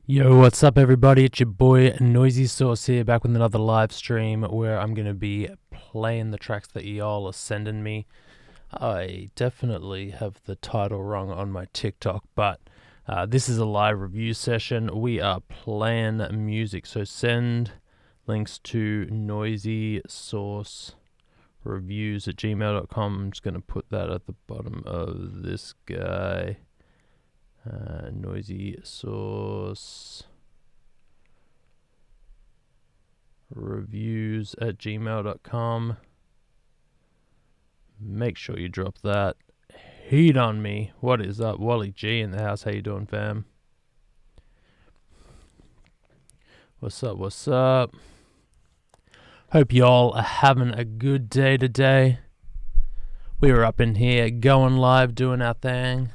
Yo, what's up everybody? It's your boy NoisySauce here, back with another live stream where I'm going to be playing the tracks that y'all are sending me. I definitely have the title wrong on my TikTok, but this is a live review session. We are playing music, so send links to NoisySauceReviews@gmail.com. I'm just going to put that at the bottom of this guy. NoisySauceReviews@gmail.com. Make sure you drop that heat on me. What is up? Wally G in the house. How you doing, fam? What's up? What's up? Hope y'all are having a good day today. We were up in here going live, doing our thing.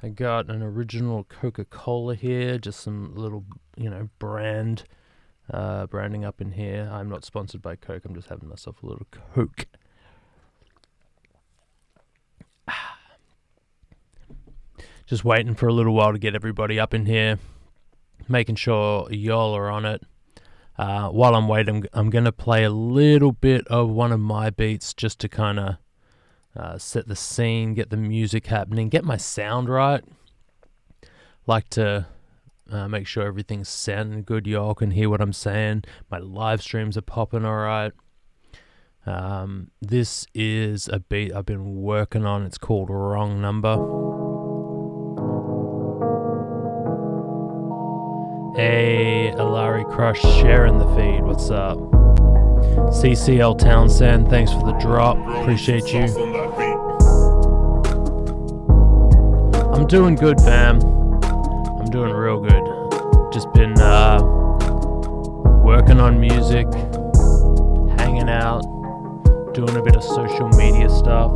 I got an original Coca-Cola here, just some little, branding up in here. I'm not sponsored by Coke. I'm just having myself a little Coke. Just waiting for a little while to get everybody up in here, making sure y'all are on it. While I'm waiting, I'm going to play a little bit of one of my beats just to kind of set the scene, get the music happening, get my sound right. Like to make sure everything's sounding good. Y'all can hear what I'm saying. My live streams are popping all right. This is a beat I've been working on. It's called Wrong Number. Hey, Alari Crush sharing the feed. What's up? CCL Townsend, thanks for the drop. Appreciate you. I'm doing good, fam. I'm doing real good. Just been working on music, hanging out, doing a bit of social media stuff.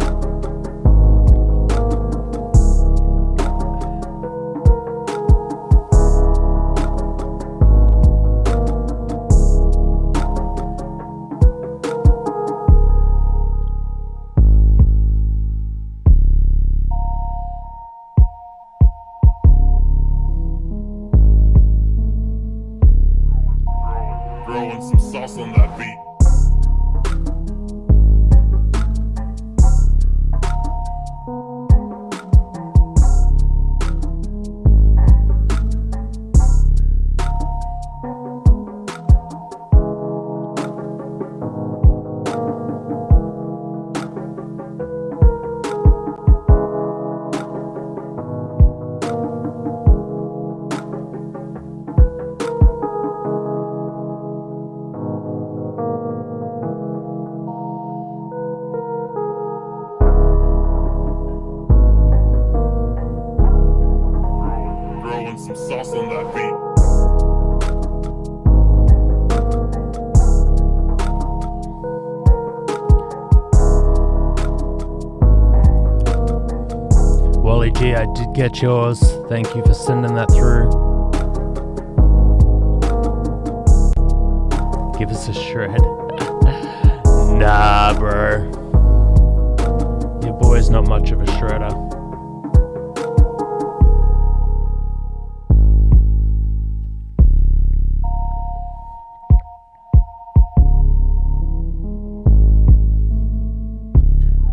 Some sauce on that beat. Some sauce on that beat. Wally G, I did get yours. Thank you for sending that through. Give us a shred. Nah, bro. Your boy's not much of a shredder.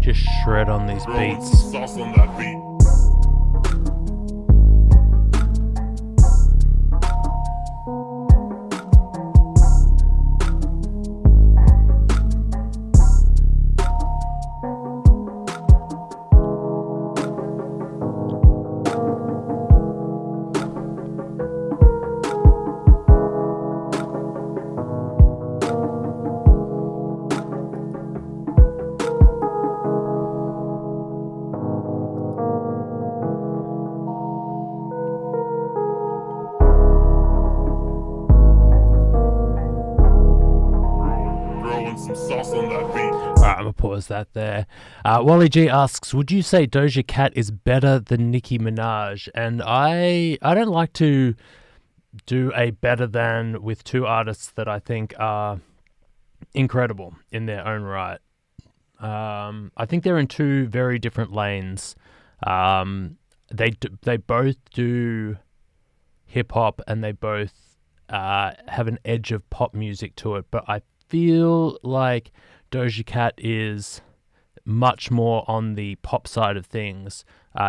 Just shred on these beats. Sauce on that beat. Some sauce on that beat. Alright, I'm gonna pause that there. Wally G asks, would you say Doja Cat is better than Nicki Minaj? And I don't like to do a better than with two artists that I think are incredible in their own right. I think they're in two very different lanes. They both do hip-hop, and they both have an edge of pop music to it, but I feel like Doja Cat is much more on the pop side of things.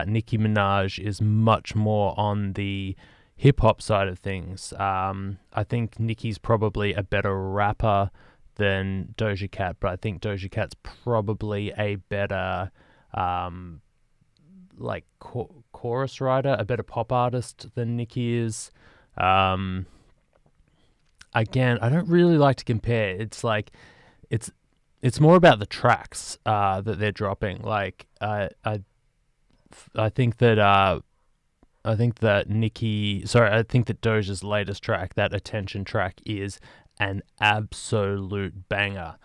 Nicki Minaj is much more on the hip-hop side of things. I think Nicki's probably a better rapper than Doja Cat, but I think Doja Cat's probably a better chorus writer, a better pop artist than Nicki is. Again, I don't really like to compare. It's like it's more about the tracks that they're dropping. Like I think that Doja's latest track, that Attention track, is an absolute banger.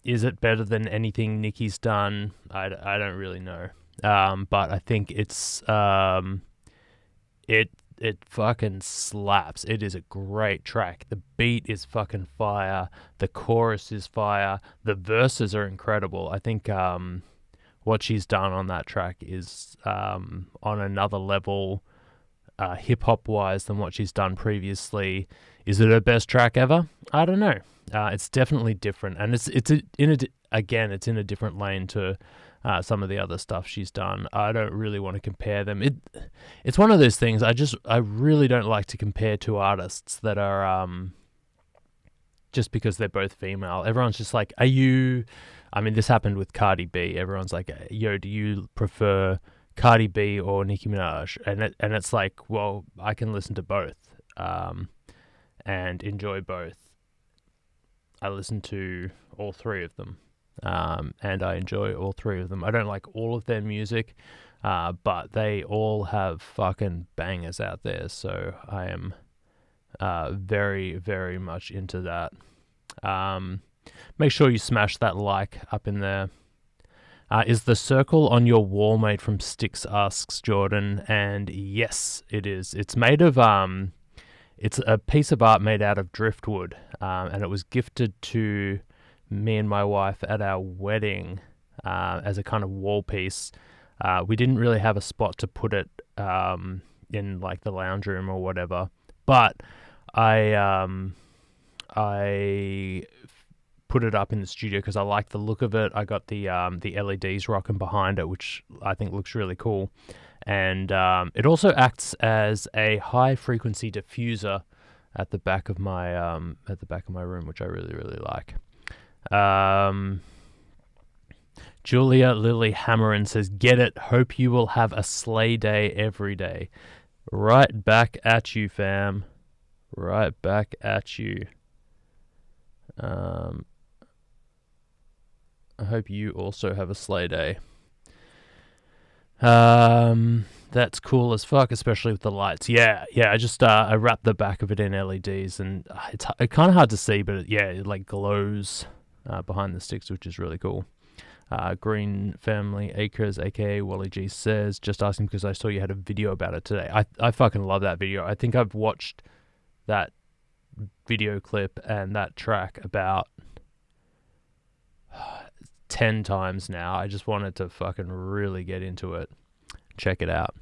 Is it better than anything Nicki's done? I don't really know. But I think it's it fucking slaps. It is a great track. The beat is fucking fire. The chorus is fire. The verses are incredible. I think what she's done on that track is on another level, hip-hop wise, than what she's done previously. Is it her best track ever? I don't know. It's definitely different, and it's in a different lane to some of the other stuff she's done. I don't really want to compare them. It's one of those things. I really don't like to compare two artists that are just because they're both female. Everyone's just like, are you? I mean, this happened with Cardi B. Everyone's like, yo, do you prefer Cardi B or Nicki Minaj? And it's like, well, I can listen to both and enjoy both. I listen to all three of them, and I enjoy all three of them. I don't like all of their music, but they all have fucking bangers out there, so I am very, very much into that. Make sure you smash that like up in there. Is the circle on your wall made from sticks, asks Jordan, and yes, it is. It's made of... It's a piece of art made out of driftwood, and it was gifted to me and my wife at our wedding as a kind of wall piece. We didn't really have a spot to put it in like the lounge room or whatever, but I put it up in the studio because I like the look of it. I got the LEDs rocking behind it, which I think looks really cool. And it also acts as a high frequency diffuser at the back of my room, which I really, really like. Julia Lily Hammerin says, "Get it. Hope you will have a slay day every day." Right back at you, fam. Right back at you. I hope you also have a slay day. That's cool as fuck, especially with the lights. Yeah. I just I wrapped the back of it in LEDs, and it's kind of hard to see, but it like glows behind the sticks, which is really cool. Green Family Acres, aka Wally G, says, "Just asking because I saw you had a video about it today." I fucking love that video. I think I've watched that video clip and that track about 10 times now. I just wanted to fucking really get into it. Check it out.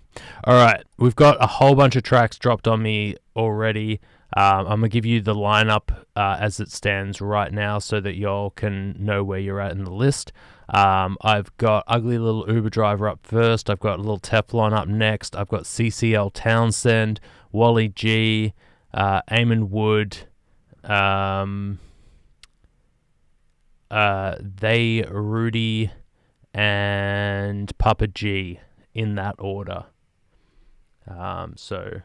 Alright, we've got a whole bunch of tracks dropped on me already. I'm going to give you the lineup as it stands right now so that y'all can know where you're at in the list. I've got Ugly Little Uber Driver up first. I've got Little Teflon up next. I've got CCL Townsend, Wally G, Eamon Wood, They Rudy, and Papa G, in that order. So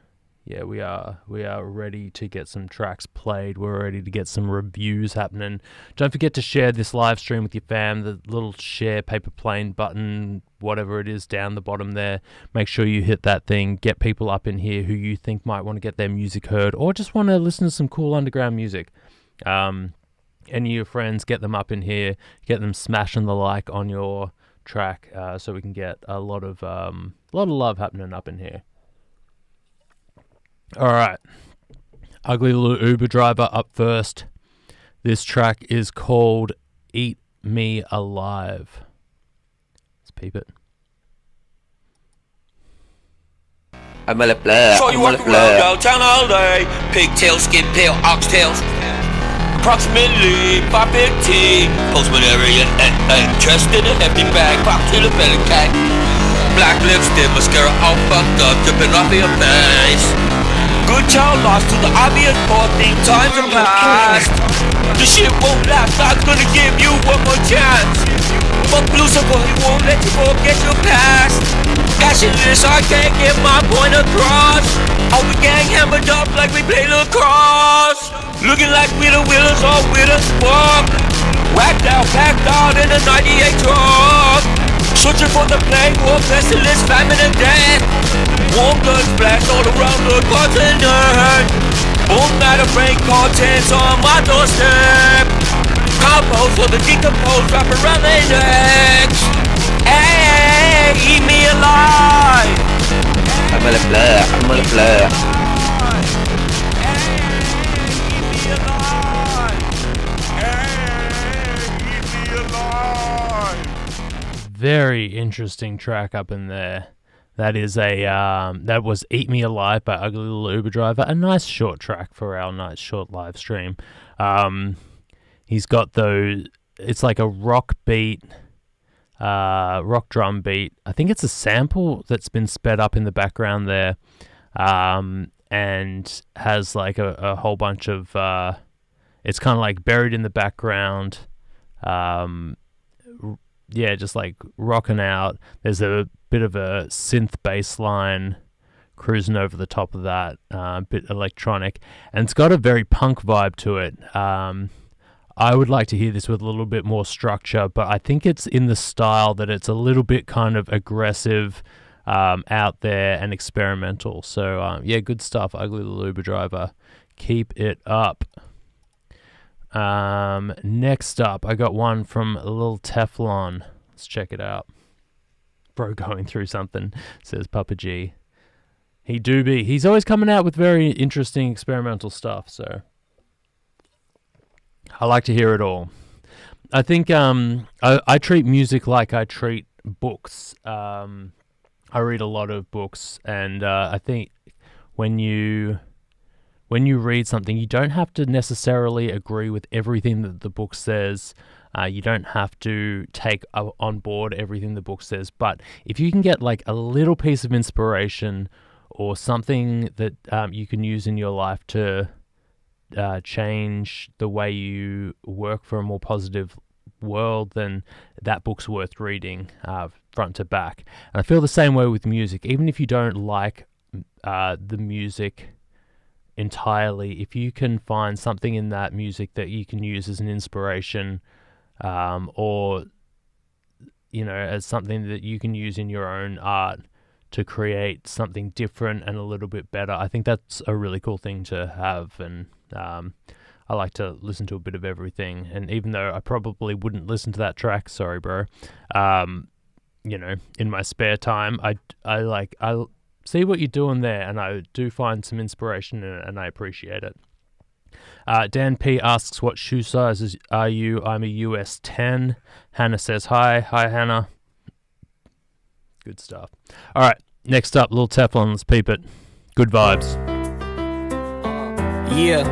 yeah, we are ready to get some tracks played. We're ready to get some reviews happening. Don't forget to share this live stream with your fam. The little share paper plane button, whatever it is down the bottom there. Make sure you hit that thing. Get people up in here who you think might want to get their music heard or just want to listen to some cool underground music. Any of your friends, get them up in here. Get them smashing the like on your track so we can get a lot of love happening up in here. Alright, Ugly Little Uber Driver up first. This track is called Eat Me Alive. Let's peep it. I'm gonna blur. Saw you walking around downtown all day. Pigtails, skin pale, oxtails. Approximately 5:15. Postman area, dressed in a hefty bag, pop to the belly cat. Black lipstick, mascara all fucked up, dripping off of your face. Good child lost to the obvious poor thing, times are past. The shit won't last, God's gonna give you one more chance. Fuck Lucifer, he won't let you forget your past. Passionless, I can't get my point across. All we gang hammered up like we play lacrosse. Looking like we the winners, all winners fuck. Whacked out, packed out in a 98 truck. Searching for the plague, war, pestilence, famine and death. Warm guns blast all around the continent. Boom matter brain contents on my doorstep. Combos for the decomposed, wrap around their necks. Hey, eat me alive. I'm gonna blur. I'm gonna blur. Very interesting track up in there. That is that was "Eat Me Alive" by Ugly Little Uber Driver. A nice short track for our nice short live stream. He's got those. It's like a rock beat, rock drum beat. I think it's a sample that's been sped up in the background there, and has like a whole bunch of. It's kind of like buried in the background. Yeah, just like rocking out. There's a bit of a synth bass line cruising over the top of that, bit electronic, and it's got a very punk vibe to it. I would like to hear this with a little bit more structure, but I think it's in the style that it's a little bit kind of aggressive, out there and experimental. So yeah, good stuff. Ugly Little Uber Driver, keep it up. Next up, I got one from Lil Teflon. Let's check it out. Bro going through something, says Papa G. He do be. He's always coming out with very interesting experimental stuff, so I like to hear it all. I think I treat music like I treat books. I read a lot of books, and I think when you read something, you don't have to necessarily agree with everything that the book says. You don't have to take on board everything the book says. But if you can get like a little piece of inspiration or something that you can use in your life to change the way you work for a more positive world, then that book's worth reading front to back. And I feel the same way with music. Even if you don't like the music entirely, if you can find something in that music that you can use as an inspiration, or as something that you can use in your own art to create something different and a little bit better, I think that's a really cool thing to have. And I like to listen to a bit of everything, and even though I probably wouldn't listen to that track, sorry bro, in my spare time, I see what you're doing there, and I do find some inspiration in it, and I appreciate it. Dan P asks, what shoe sizes are you? I'm a US 10. Hannah says hi. Hi, Hannah. Good stuff. All right, next up, Lil Teflon. Let's peep it. Good vibes. Yeah.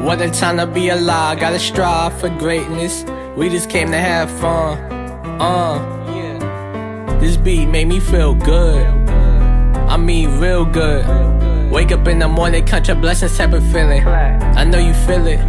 What a time to be alive. Gotta strive for greatness. We just came to have fun. This beat made me feel good. I mean real good. Wake up in the morning, count your blessings type of feeling. I know you feel it.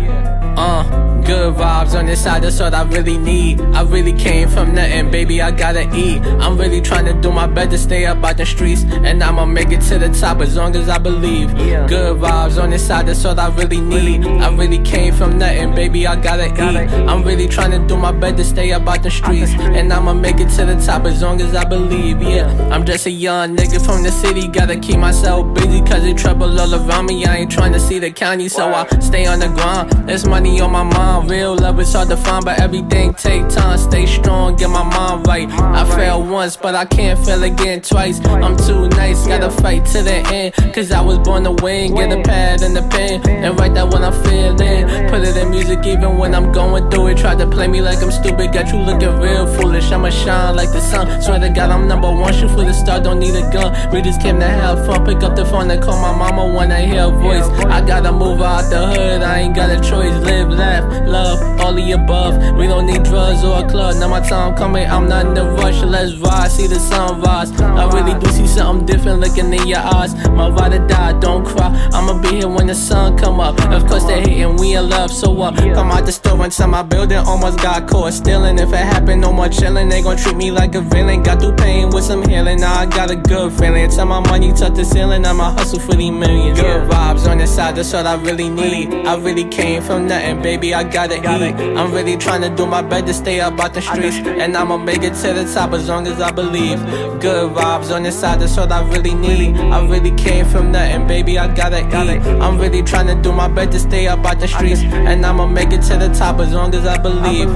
Good vibes on this side, that's what I really need. I really came from nothing, baby, I gotta eat. I'm really trying to do my best to stay up out the streets, and I'ma make it to the top as long as I believe. Good vibes on this side, that's what I really need. I really came from nothing, baby, I gotta eat. I'm really trying to do my best to stay up out the streets, and I'ma make it to the top as long as I believe. Yeah, I'm just a young nigga from the city, gotta keep myself busy, cause there's trouble all around me. I ain't trying to see the county, so I stay on the grind. There's money on my mind. Real love is hard to find, but everything take time. Stay strong. strong, get my mind right. I failed once, but I can't fail again twice. I'm too nice, gotta fight to the end, cause I was born to win. Get a pad and a pen, and write that when I'm feeling. Put it in music even when I'm going through it. Try to play me like I'm stupid, got you looking real foolish. I'ma shine like the sun, swear to God I'm number one. Shoot for the star, don't need a gun. We just came to have fun, pick up the phone and call my mama when I hear a voice. I gotta move out the hood, I ain't got a choice. Live, laugh, love, all the above. We don't need drugs or a club, now my time coming, I'm not in a rush. Let's ride, see the sunrise. I really do see something different looking in your eyes. My ride or die, don't cry, I'ma be here when the sun come up. Of course they hating, we in love, so what? Come out the store inside my building, almost got caught stealing. If it happened, no more chilling. They gon' treat me like a villain. Got through pain with some healing, now I got a good feeling. Tell my money touch the ceiling, I'ma hustle for these millions. Good vibes on the side, that's what I really need. I really came from nothing, baby, I gotta eat. I'm really trying to do my best to stay up out the streets, and I'ma make it to the top as long as I believe. Good vibes on the side, that's what I really need. I really came from nothing, baby, I gotta eat. I'm really trying to do my best to stay up out the streets, and I'ma make it to the top as long as I believe.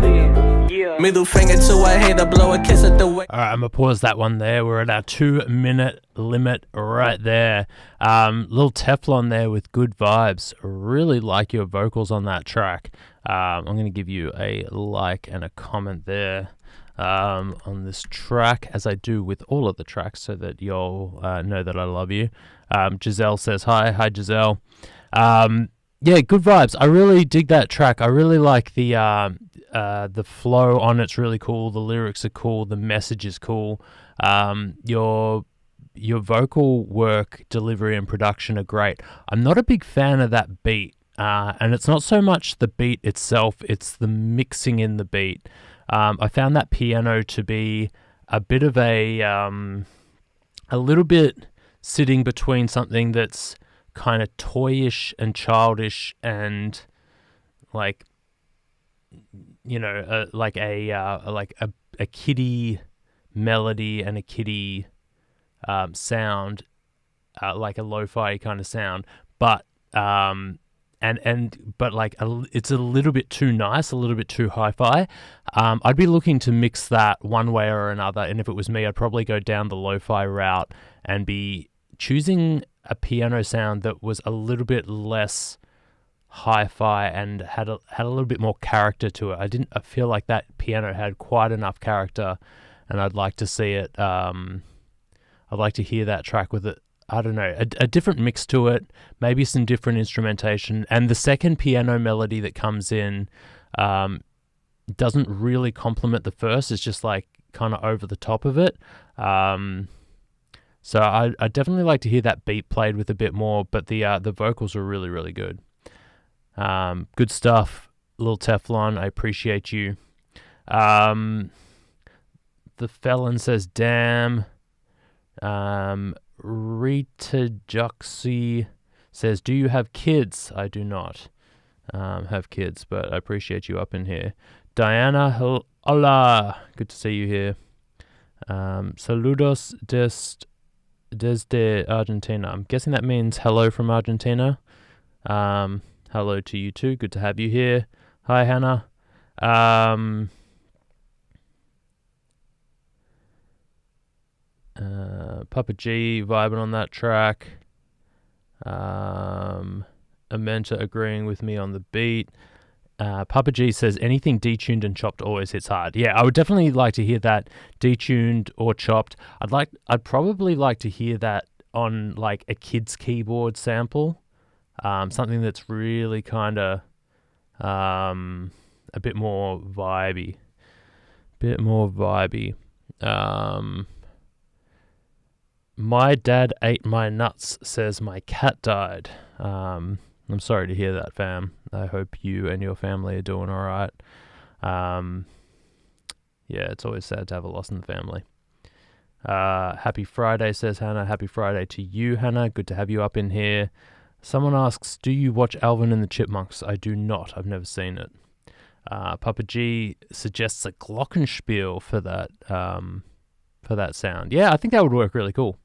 Middle finger to a hater, blow a kiss at the way. Alright, I'm gonna pause that one there. We're at our 2-minute limit right there. Little Teflon there with Good Vibes. Really like your vocals on that track. I'm gonna give you a like and a comment there on this track, as I do with all of the tracks, so that you'll know that I love you. Giselle says hi Giselle. Yeah, Good Vibes. I really dig that track. I really like the flow on it's really cool. The lyrics are cool. The message is cool. Your vocal work, delivery, and production are great. I'm not a big fan of that beat, and it's not so much the beat itself. It's the mixing in the beat. I found that piano to be a bit of a little bit sitting between something that's kind of toyish and childish and like, you know, like a kiddie melody and a kiddie sound, like a lo-fi kind of sound, but it's a little bit too nice, a little bit too hi-fi. I'd be looking to mix that one way or another, and if it was me, I'd probably go down the lo-fi route and be choosing a piano sound that was a little bit less hi-fi and had a little bit more character to it. I feel like that piano had quite enough character, and I'd like to see it. I'd like to hear that track with it. I don't know, a different mix to it, maybe some different instrumentation, and the second piano melody that comes in doesn't really complement the first. It's just like kind of over the top of it. So I definitely like to hear that beat played with a bit more, but the vocals are really, really good. Good stuff, Lil Teflon. I appreciate you. The Felon says, damn. Rita Juxi says, do you have kids? I do not have kids, but I appreciate you up in here. Diana, hola. Good to see you here. Saludos desde Argentina. I'm guessing that means hello from Argentina. Hello to you too. Good to have you here. Hi, Hannah. Papa G vibing on that track. Amenta agreeing with me on the beat. Papa G says anything detuned and chopped always hits hard. Yeah, I would definitely like to hear that detuned or chopped. I'd probably like to hear that on like a kid's keyboard sample. Something that's really kind of a bit more vibey. My dad ate my nuts, says my cat died. I'm sorry to hear that, fam. I hope you and your family are doing all right. Yeah, it's always sad to have a loss in the family. Happy Friday, says Hannah. Happy Friday to you, Hannah. Good to have you up in here. Someone asks, do you watch Alvin and the Chipmunks? I do not. I've never seen it. Papa G suggests a glockenspiel for that sound. Yeah, I think that would work really cool.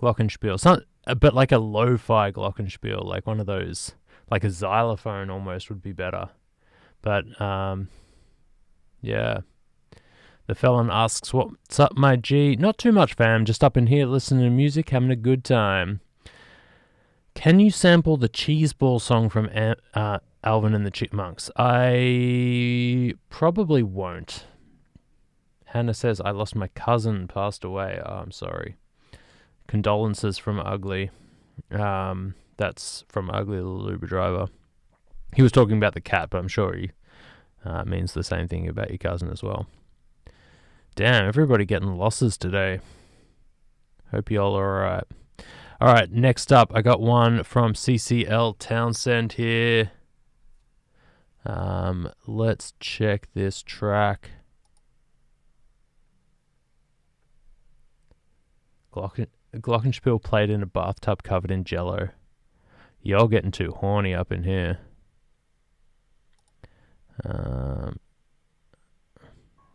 Glockenspiel. But like a lo-fi glockenspiel, like one of those, like a xylophone almost would be better. But, yeah. The Felon asks, what's up, my G? Not too much, fam. Just up in here listening to music, having a good time. Can you sample the Cheeseball song from Alvin and the Chipmunks? I probably won't. Hannah says, I lost my cousin, passed away. Oh, I'm sorry. Condolences from Ugly. That's from Ugly Little Uber Driver. He was talking about the cat, but I'm sure he means the same thing about your cousin as well. Damn, everybody getting losses today. Hope y'all are alright. Alright, next up, I got one from CCL Townsend here. Let's check this track. Glockenspiel played in a bathtub covered in jello. Y'all getting too horny up in here.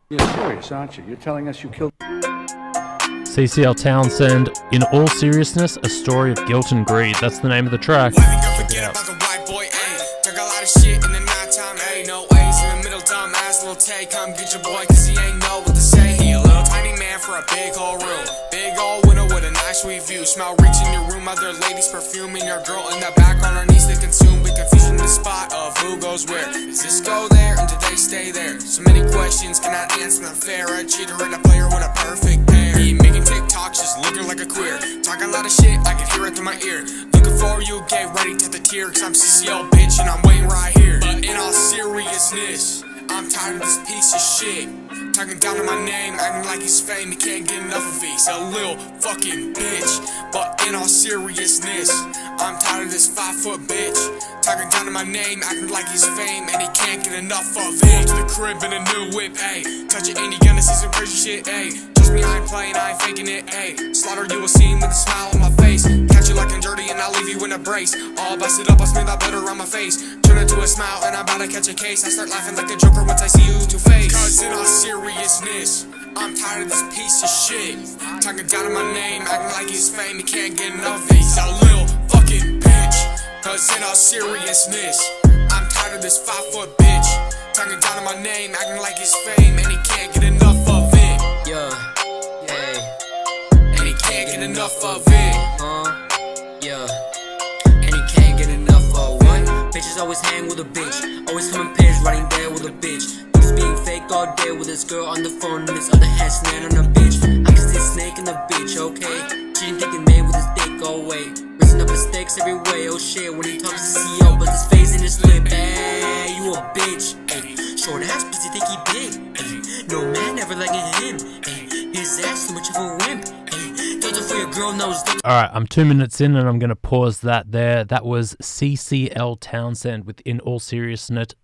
You're serious, aren't you? You're telling us you killed... CCL Townsend, In All Seriousness, A Story of Guilt and Greed. That's the name of the track. Why think I forget about the white boy, ayy? Talk a lot of shit in the nighttime, ayy. No A's in the middle, dumb ass little take. Come get your boy, cause he ain't know what to say. He a little tiny man for a big old room. Big old window with a nice sweet view. Smell rich in your room, other ladies perfuming. Your girl in the back on her knees to consume. Be confusing the spot of who goes where. Does this go there, and do they stay there? So many questions, cannot answer them fair. A cheater and a player with a perfect pair. He making TikToks, just looking like a queer. Talking a lot of shit, I can hear it through my ear. Looking for you, get ready to the tear. Cause I'm CCL bitch and I'm waiting right here. But in all seriousness, I'm tired of this piece of shit. Talking down to my name, acting like he's fame. He can't get enough of it, he's a little fucking bitch. But in all seriousness, I'm tired of this 5-foot bitch. Talking down to my name, acting like he's fame. And he can't get enough of it. To the crib in a new whip, ayy. Touch it and you gonna see some crazy shit, ayy. Trust me, I ain't playing, I ain't faking it, ayy. Slaughter you will see with a smile on my face. Catch you like I'm dirty and I'll leave you in a brace. All busted up, I'll smear that butter on my face. Turn it to a smile and I'm about to catch a case. I start laughing like a joker once I see you two-face. Cause in all seriousness, I'm tired of this piece of shit. Talking down to my name, acting like he's fame. He can't get enough of it, he's a little fucking bitch. Cause in all seriousness, I'm tired of this 5-foot bitch. Talking down to my name, acting like he's fame. And he can't get enough of it. Yeah, hey, And he can't get enough of it. yeah. And he can't get enough of what? Bitches always hang with a bitch. Always coming pairs, riding there with a bitch. He's being fake all day with this girl on the phone and his other hand snaring on a bitch. I can see a snake in the bitch, okay? She ain't thinking made with his dick, go away. Raising up his stakes every way, oh shit. When he talks to CEO, but his face in his lip. Hey, you a bitch, ay. Short ass pussy think he big, ay. No man ever liking him, ay. His ass too much of a wimp, ay. Don't for your girl knows. Alright, I'm 2 minutes in and I'm going to pause that there. That was CCL Townsend with In All Seriousness,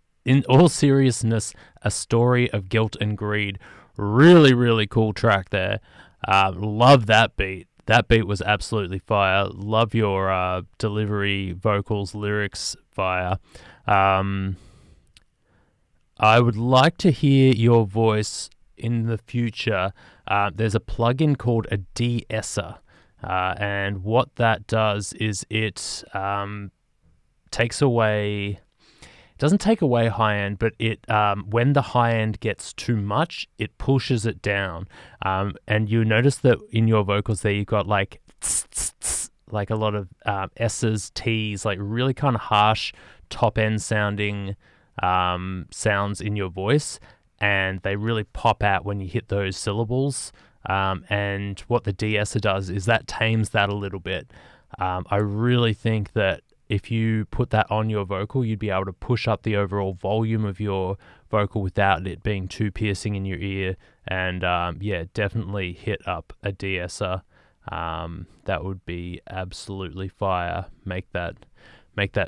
A Story of Guilt and Greed. Really, really cool track there. Love that beat. That beat was absolutely fire. Love your delivery, vocals, lyrics, fire. I would like to hear your voice in the future. There's a plugin called a de-esser. And what that does is it takes away... doesn't take away high end, but it when the high end gets too much, it pushes it down. And you notice that in your vocals there, you've got like tss, tss, tss, like a lot of S's, T's, like really kind of harsh top end sounding sounds in your voice, and they really pop out when you hit those syllables. And what the de-esser does is that tames that a little bit. I really think that if you put that on your vocal, you'd be able to push up the overall volume of your vocal without it being too piercing in your ear. And yeah, definitely hit up a de-esser. That would be absolutely fire. Make that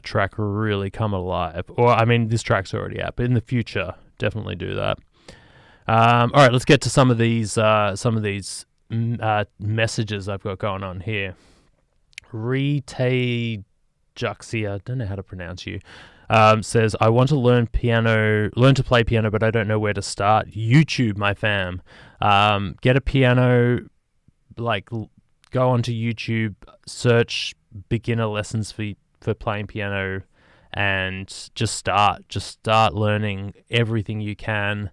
track really come alive. Or I mean, this track's already out, but in the future, definitely do that. All right, let's get to some of these messages I've got going on here. Juxia, don't know how to pronounce you, says, I want to learn to play piano, but I don't know where to start. YouTube, my fam. Get a piano, like go onto YouTube, search beginner lessons for playing piano, and just start learning everything you can.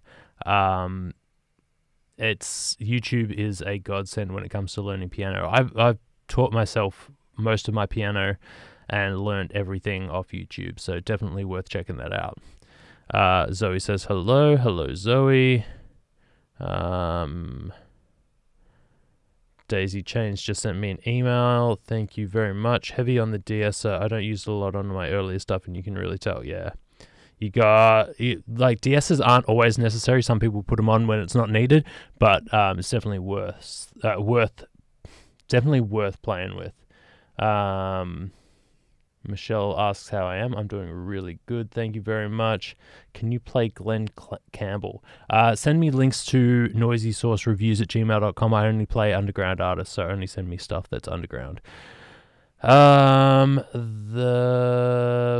YouTube is a godsend when it comes to learning piano. I've taught myself most of my piano and learned everything off YouTube, so definitely worth checking that out. Zoe says hello Zoe. Daisy Chains just sent me an email. Thank you very much. Heavy on the DSer. I don't use it a lot on my earlier stuff, and you can really tell. Yeah, like DSers aren't always necessary. Some people put them on when it's not needed, but it's definitely worth playing with. Michelle asks how I am. I'm doing really good. Thank you very much. Can you play Glenn Campbell? Send me links to NoisySauceReviews@gmail.com. I only play underground artists, so only send me stuff that's underground. The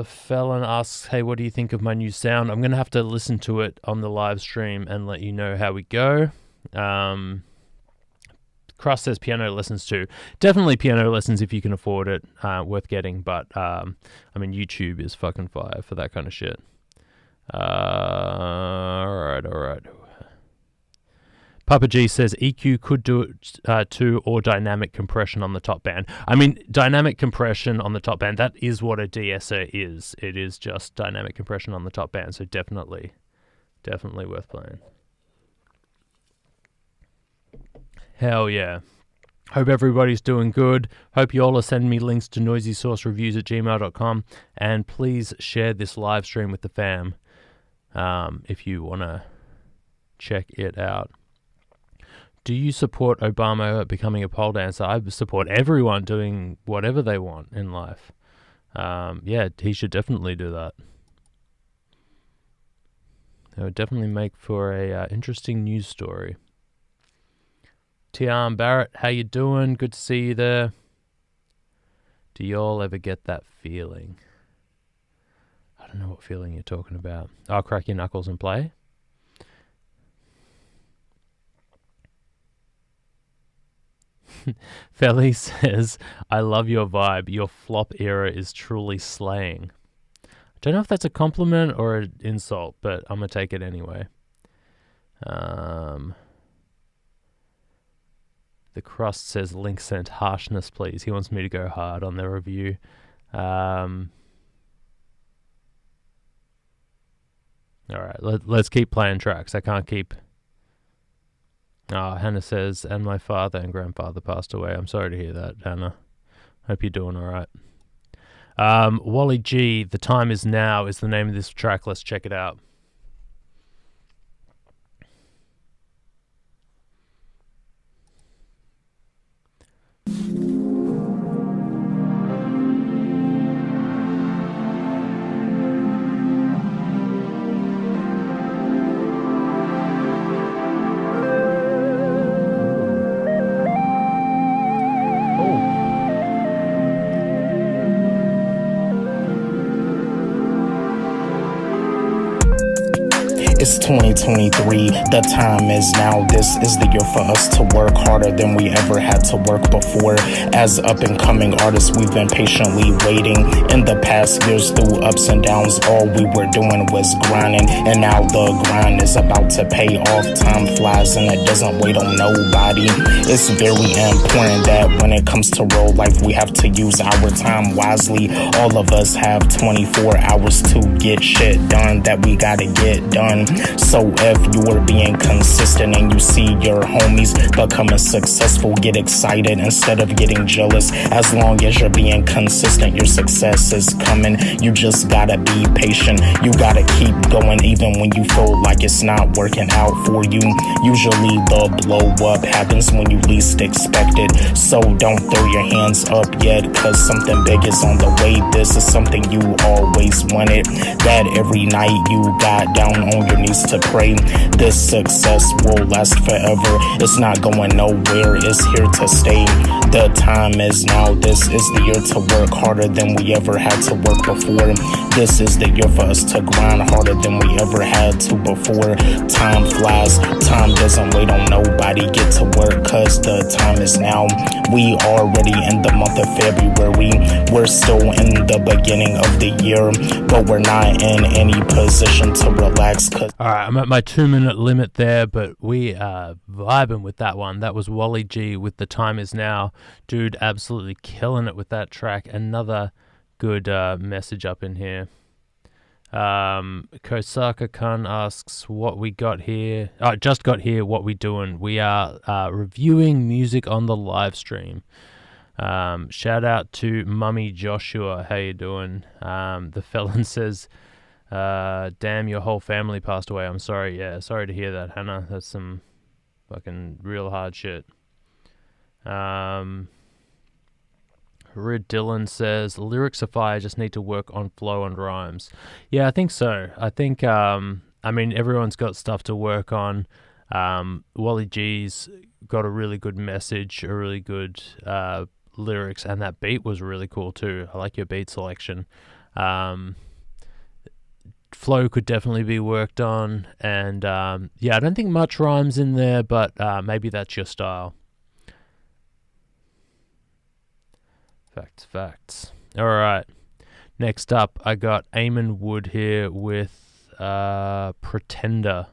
felon asks, hey, what do you think of my new sound? I'm going to have to listen to it on the live stream and let you know how we go. Cross says piano lessons too. Definitely piano lessons if you can afford it, worth getting. But I mean, YouTube is fucking fire for that kind of shit. All right. Papa G says EQ could do it too, or dynamic compression on the top band. I mean, dynamic compression on the top band, that is what a DSer is. It is just dynamic compression on the top band. So definitely worth playing. Hell yeah. Hope everybody's doing good. Hope you all are sending me links to NoisySauceReviews@gmail.com. And please share this live stream with the fam if you want to check it out. Do you support Obama becoming a pole dancer? I support everyone doing whatever they want in life. Yeah, he should definitely do that. It would definitely make for a interesting news story. Tian Barrett, how you doing? Good to see you there. Do y'all ever get that feeling? I don't know what feeling you're talking about. I'll crack your knuckles and play. Felly says, I love your vibe. Your flop era is truly slaying. I don't know if that's a compliment or an insult, but I'm going to take it anyway. The Crust says, link sent harshness, please. He wants me to go hard on the review. Alright, let's keep playing tracks. I can't keep... Hannah says, and my father and grandfather passed away. I'm sorry to hear that, Hannah. Hope you're doing alright. Wally G, The Time Is Now is the name of this track. Let's check it out. It's 2023, the time is now. This is the year for us to work harder than we ever had to work before. As up-and-coming artists, we've been patiently waiting. In the past years, through ups and downs, all we were doing was grinding. And now the grind is about to pay off. Time flies and it doesn't wait on nobody. It's very important that when it comes to real life, we have to use our time wisely. All of us have 24 hours to get shit done that we gotta get done. So if you are being consistent and you see your homies becoming successful, get excited instead of getting jealous. As long as you're being consistent, your success is coming. You just gotta be patient. You gotta keep going even when you feel like it's not working out for you. Usually the blow up happens when you least expect it. So don't throw your hands up yet, cause something big is on the way. This is something you always wanted. That every night you got down on your knees to pray. This success will last forever. It's not going nowhere, it's here to stay. The time is now. This is the year to work harder than we ever had to work before. This is the year for us to grind harder than we ever had to before. Time flies, time doesn't wait on nobody. Get to work, cause the time is now. We already in the month of February. We're still in the beginning of the year, but we're not in any position to relax. Alright, I'm at my 2-minute limit there, but we are vibing with that one. That was Wally G with The Time Is Now. Dude, absolutely killing it with that track. Another good message up in here. Kosaka Khan asks what we got here. Just got here, what we doing? We are reviewing music on the live stream. Shout out to Mummy Joshua. How you doing? The felon says, damn, your whole family passed away. I'm sorry. Yeah, sorry to hear that, Hannah. That's some fucking real hard shit. Rid Dylan says, lyrics are fire, just need to work on flow and rhymes. Yeah, I think so. I think, I mean, everyone's got stuff to work on. Wally G's got a really good message, a really good lyrics, and that beat was really cool too. I like your beat selection. Flow could definitely be worked on, and yeah, I don't think much rhymes in there, but maybe that's your style. Facts. Alright, next up I got Eamon Wood here with Pretender.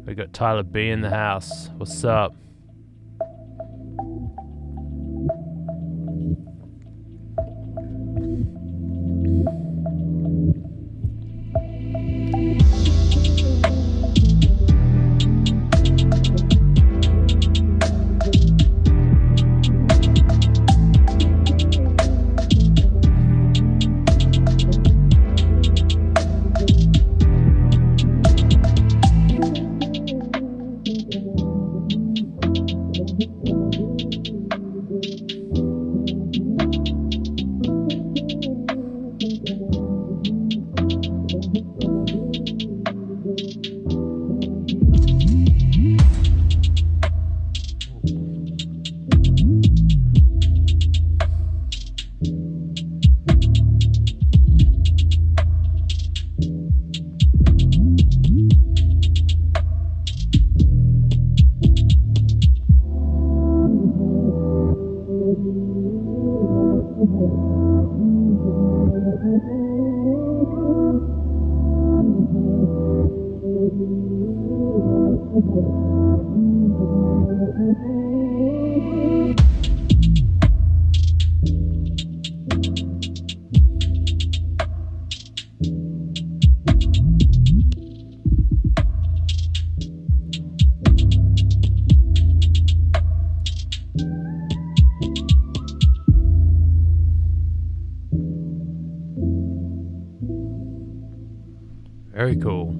We got Tyler B in the house. What's up? Very cool.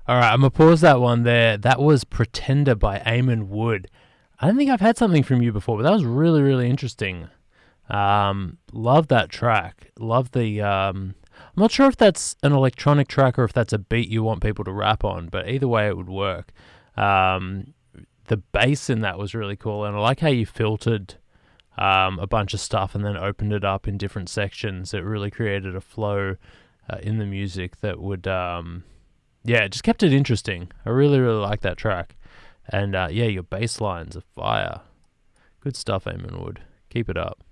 Alright, I'm going to pause that one there. That was Pretender by Eamon Wood. I don't think I've had something from you before, but that was really, really interesting. Love that track. Love the... I'm not sure if that's an electronic track or if that's a beat you want people to rap on, but either way it would work. The bass in that was really cool, and I like how you filtered a bunch of stuff and then opened it up in different sections. It really created a flow in the music that would... yeah, it just kept it interesting. I really, really like that track. And yeah, your bass lines are fire. Good stuff, Eamon Wood. Keep it up.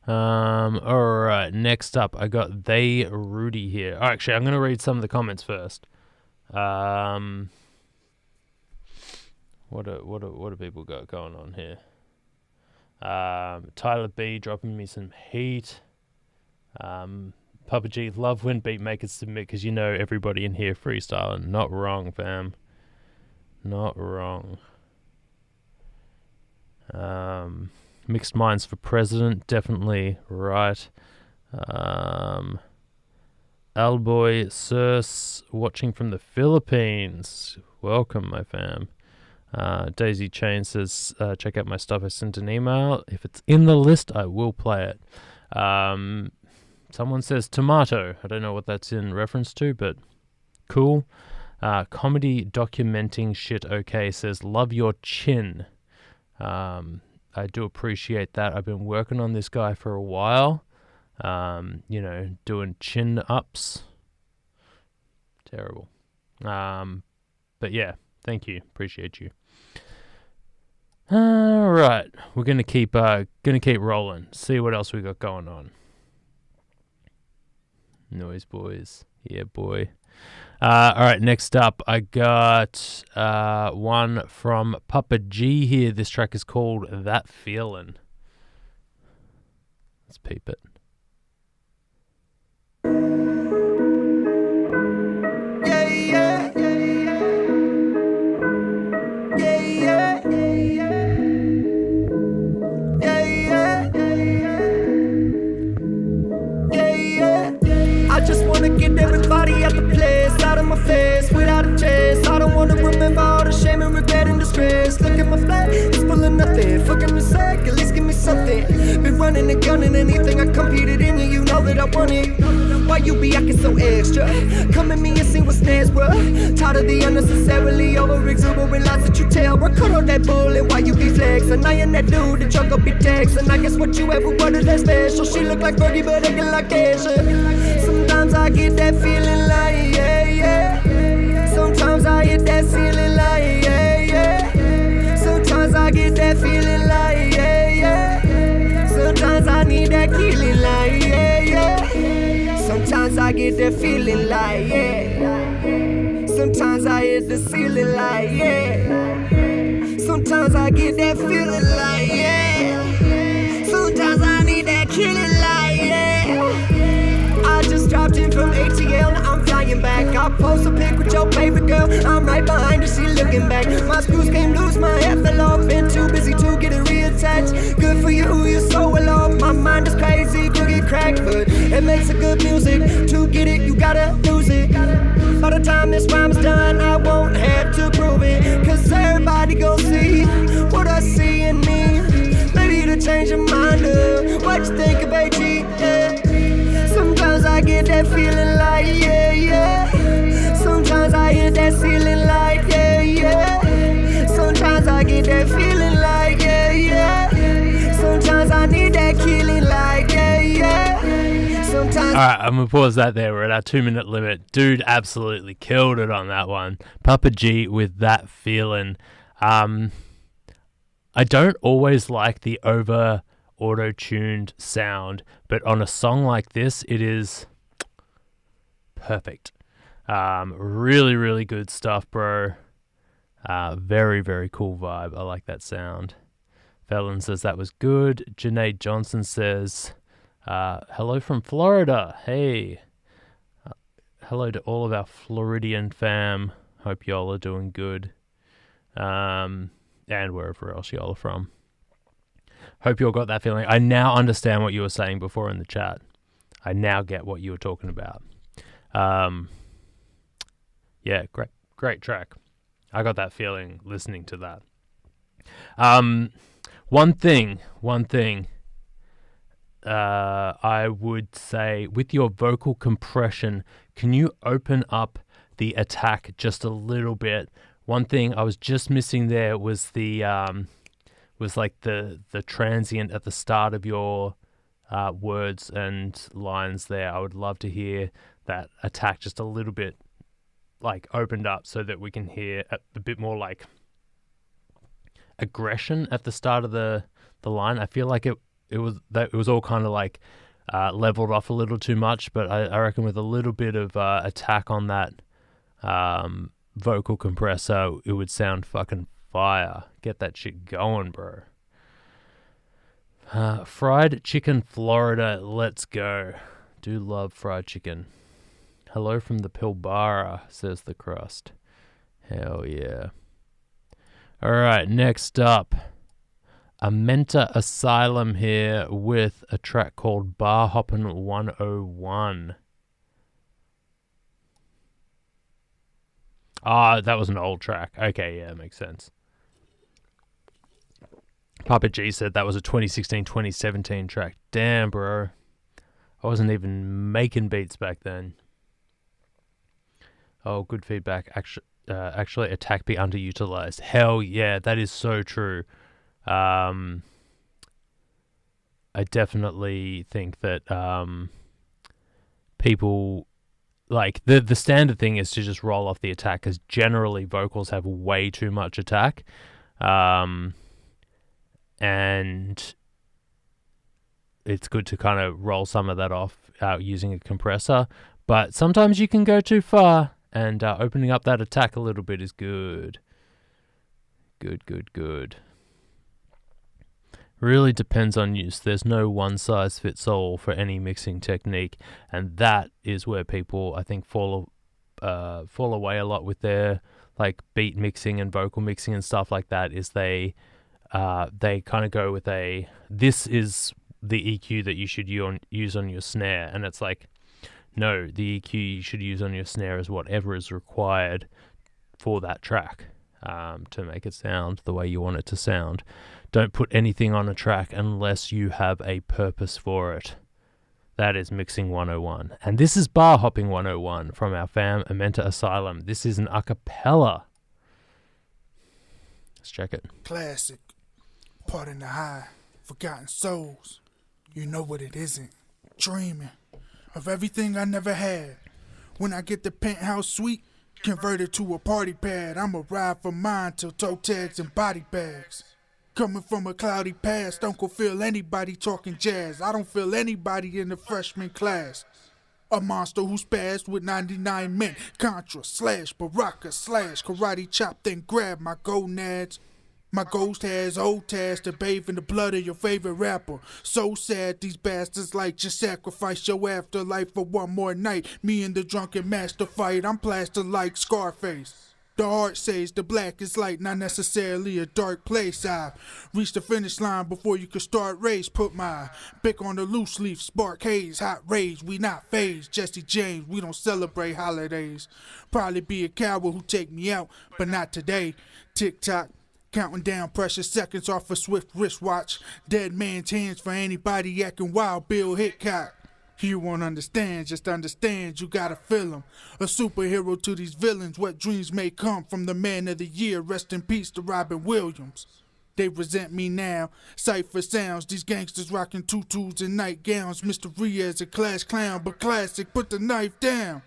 Alright, next up I got They Rudy here. Oh, actually, I'm going to read some of the comments first. What do people got going on here? Tyler B dropping me some heat. Papa G, love when beatmakers submit because you know everybody in here freestyling. Not wrong, fam. Not wrong. Mixed Minds for President, definitely right. Alboy Sirs watching from the Philippines. Welcome, my fam. Daisy Chain says, check out my stuff. I sent an email. If it's in the list, I will play it. Someone says tomato. I don't know what that's in reference to, but cool. Comedy documenting shit okay says, love your chin. I do appreciate that. I've been working on this guy for a while. Doing chin ups. Terrible. But yeah, thank you. Appreciate you. All right, we're gonna keep rolling. See what else we got going on. Noise boys, yeah boy. All right, next up I got one from Papa G here. This track is called That Feelin'. Let's peep it. I just wanna get everybody at the place, out of my face, without a chase. I don't wanna remember all the shame and regret and distress. Look at my flat, it's full of nothing. Fucking the sack, at least give me something. Been running and gunning, anything I competed in, and you know that I want it. Why you be acting so extra? Come at me and see what's next, bruh. Tired of the unnecessarily over exuberant lies that you tell. Bro, cut on that bullet while you be flexing. I am that dude that drunk up your text, and I guess what you ever wanted that special. She look like Fergie, but acting like Asia. Sometimes I get that feeling like, yeah, yeah. Sometimes I get that feeling like, yeah, yeah. Sometimes I get that feeling like, yeah, yeah. Sometimes I need that killing like, yeah, yeah. Sometimes I get that feeling like, yeah. Sometimes I hit the ceiling like, yeah. Sometimes I get that feeling like, yeah. Sometimes I need that killing like, yeah. I just dropped in from ATL, now I'm flying back. I'll post a pic with your favorite girl, I'm right behind her, she looking back. My screws came loose, my head fell off, been too busy to get it reattached. Good for you, you're so alone. My mind is crazy, could get cracked, but it makes a good music. To get it, you gotta lose it. By the time this rhyme's done, I won't have to prove it, cause everybody gon' see what I see in me. Maybe to change your mind up, what you think of AG, yeah. Sometimes I get that feeling like, yeah, yeah. Sometimes I hit that ceiling like, yeah, yeah. Sometimes I get that feeling like, yeah, yeah. Sometimes I need that killing like, yeah, yeah. Sometimes. All right, I'm gonna pause that there. We're at our 2-minute limit. Dude absolutely killed it on that one. Papa G with That Feeling. I don't always like the over auto-tuned sound, but on a song like this, it is perfect. Really, really good stuff, bro. Very, very cool vibe. I like that sound. Felon says that was good. Janae Johnson says, hello from Florida. Hey. Hello to all of our Floridian fam. Hope y'all are doing good. And wherever else y'all are from. Hope you all got that feeling. I now understand what you were saying before in the chat. I now get what you were talking about. Yeah, great track. I got that feeling listening to that. One thing I would say, with your vocal compression, can you open up the attack just a little bit? One thing I was just missing there was the transient at the start of your words and lines there. I would love to hear that attack just a little bit like opened up so that we can hear a bit more like aggression at the start of the line. I feel like it was all kind of like leveled off a little too much, but I reckon with a little bit of attack on that vocal compressor, it would sound fucking fire. Get that shit going, bro. Fried chicken Florida, let's go. Do love fried chicken. Hello from the Pilbara, says the crust. Hell yeah. Alright, next up, Amenta Asylum here with a track called Bar Hoppin' 101. Ah, that was an old track. Okay, yeah, makes sense. Papa G said that was a 2016-2017 track. Damn, bro. I wasn't even making beats back then. Oh, good feedback. Actually, attack be underutilized. Hell yeah, that is so true. I definitely think that people, like, the standard thing is to just roll off the attack, because generally vocals have way too much attack. And it's good to kind of roll some of that off using a compressor. But sometimes you can go too far, and opening up that attack a little bit is good. Good. Really depends on use. There's no one size fits all for any mixing technique, and that is where people, I think, fall away a lot with their like beat mixing and vocal mixing and stuff like that. Is they kind of go with this is the EQ that you should use on your snare, and it's like, no, the EQ you should use on your snare is whatever is required for that track to make it sound the way you want it to sound. Don't put anything on a track unless you have a purpose for it. That is Mixing 101. And this is Bar Hopping 101 from our fam, Amenta Asylum. This is an a cappella. Let's check it. Classic. Part in the high. Forgotten souls. You know what it isn't. Dreaming of everything I never had. When I get the penthouse suite, converted to a party pad. I'ma ride for mine till toe tags and body bags. Coming from a cloudy past, don't go feel anybody talking jazz. I don't feel anybody in the freshman class. A monster who spazzed with 99 men. Contra, slash, Baraka, slash, karate chop, then grab my gonads. My ghost has old task to bathe in the blood of your favorite rapper. So sad these bastards like just sacrifice your afterlife for one more night. Me and the drunken master fight, I'm plastered like Scarface. The heart says the black is light, not necessarily a dark place. I reached the finish line before you could start race. Put my pick on the loose leaf, spark haze, hot rage. We not phased, Jesse James, we don't celebrate holidays. Probably be a coward who take me out, but not today. Tick-tock. Counting down precious seconds off a swift wristwatch. Dead man's hands for anybody acting wild. Bill Hickok. You won't understand, just understand you gotta feel him. A superhero to these villains. What dreams may come from the man of the year. Rest in peace to Robin Williams. They resent me now. Cypher sounds. These gangsters rocking tutus and nightgowns. Mr. Riaz a class clown, but classic. Put the knife down.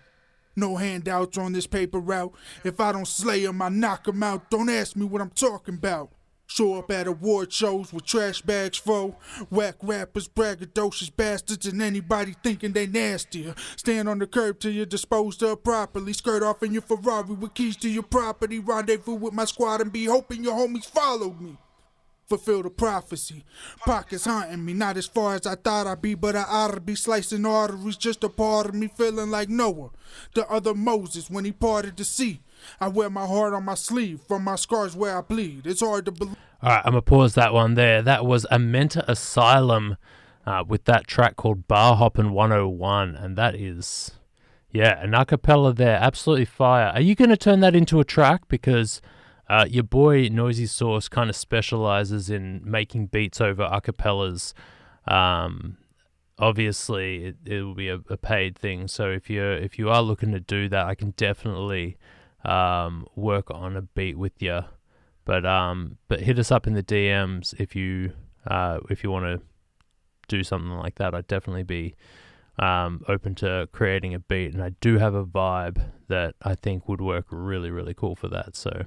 No handouts on this paper route. If I don't slay him, I knock him out. Don't ask me what I'm talking about. Show up at award shows with trash bags full. Whack rappers, braggadocious bastards, and anybody thinking they nastier. Stand on the curb till you're disposed of properly. Skirt off in your Ferrari with keys to your property. Rendezvous with my squad and be hoping your homies followed me. Fulfill the prophecy. Pockets haunting me, not as far as I thought I'd be, but I ought to be slicing arteries. Just a part of me feeling like Noah, the other Moses when he parted the sea. I wear my heart on my sleeve, from my scars where I bleed. It's hard to believe. Alright, I'm going to pause that one there. That was Amenta Asylum with that track called Bar Hoppin' 101, and that is, yeah, an a cappella there. Absolutely fire. Are you going to turn that into a track? Because your boy NoisySauce kind of specializes in making beats over a cappellas. Obviously, it will be a paid thing. So if you are looking to do that, I can definitely work on a beat with you. But hit us up in the DMs if you want to do something like that. I'd definitely be open to creating a beat, and I do have a vibe that I think would work really, really cool for that. So.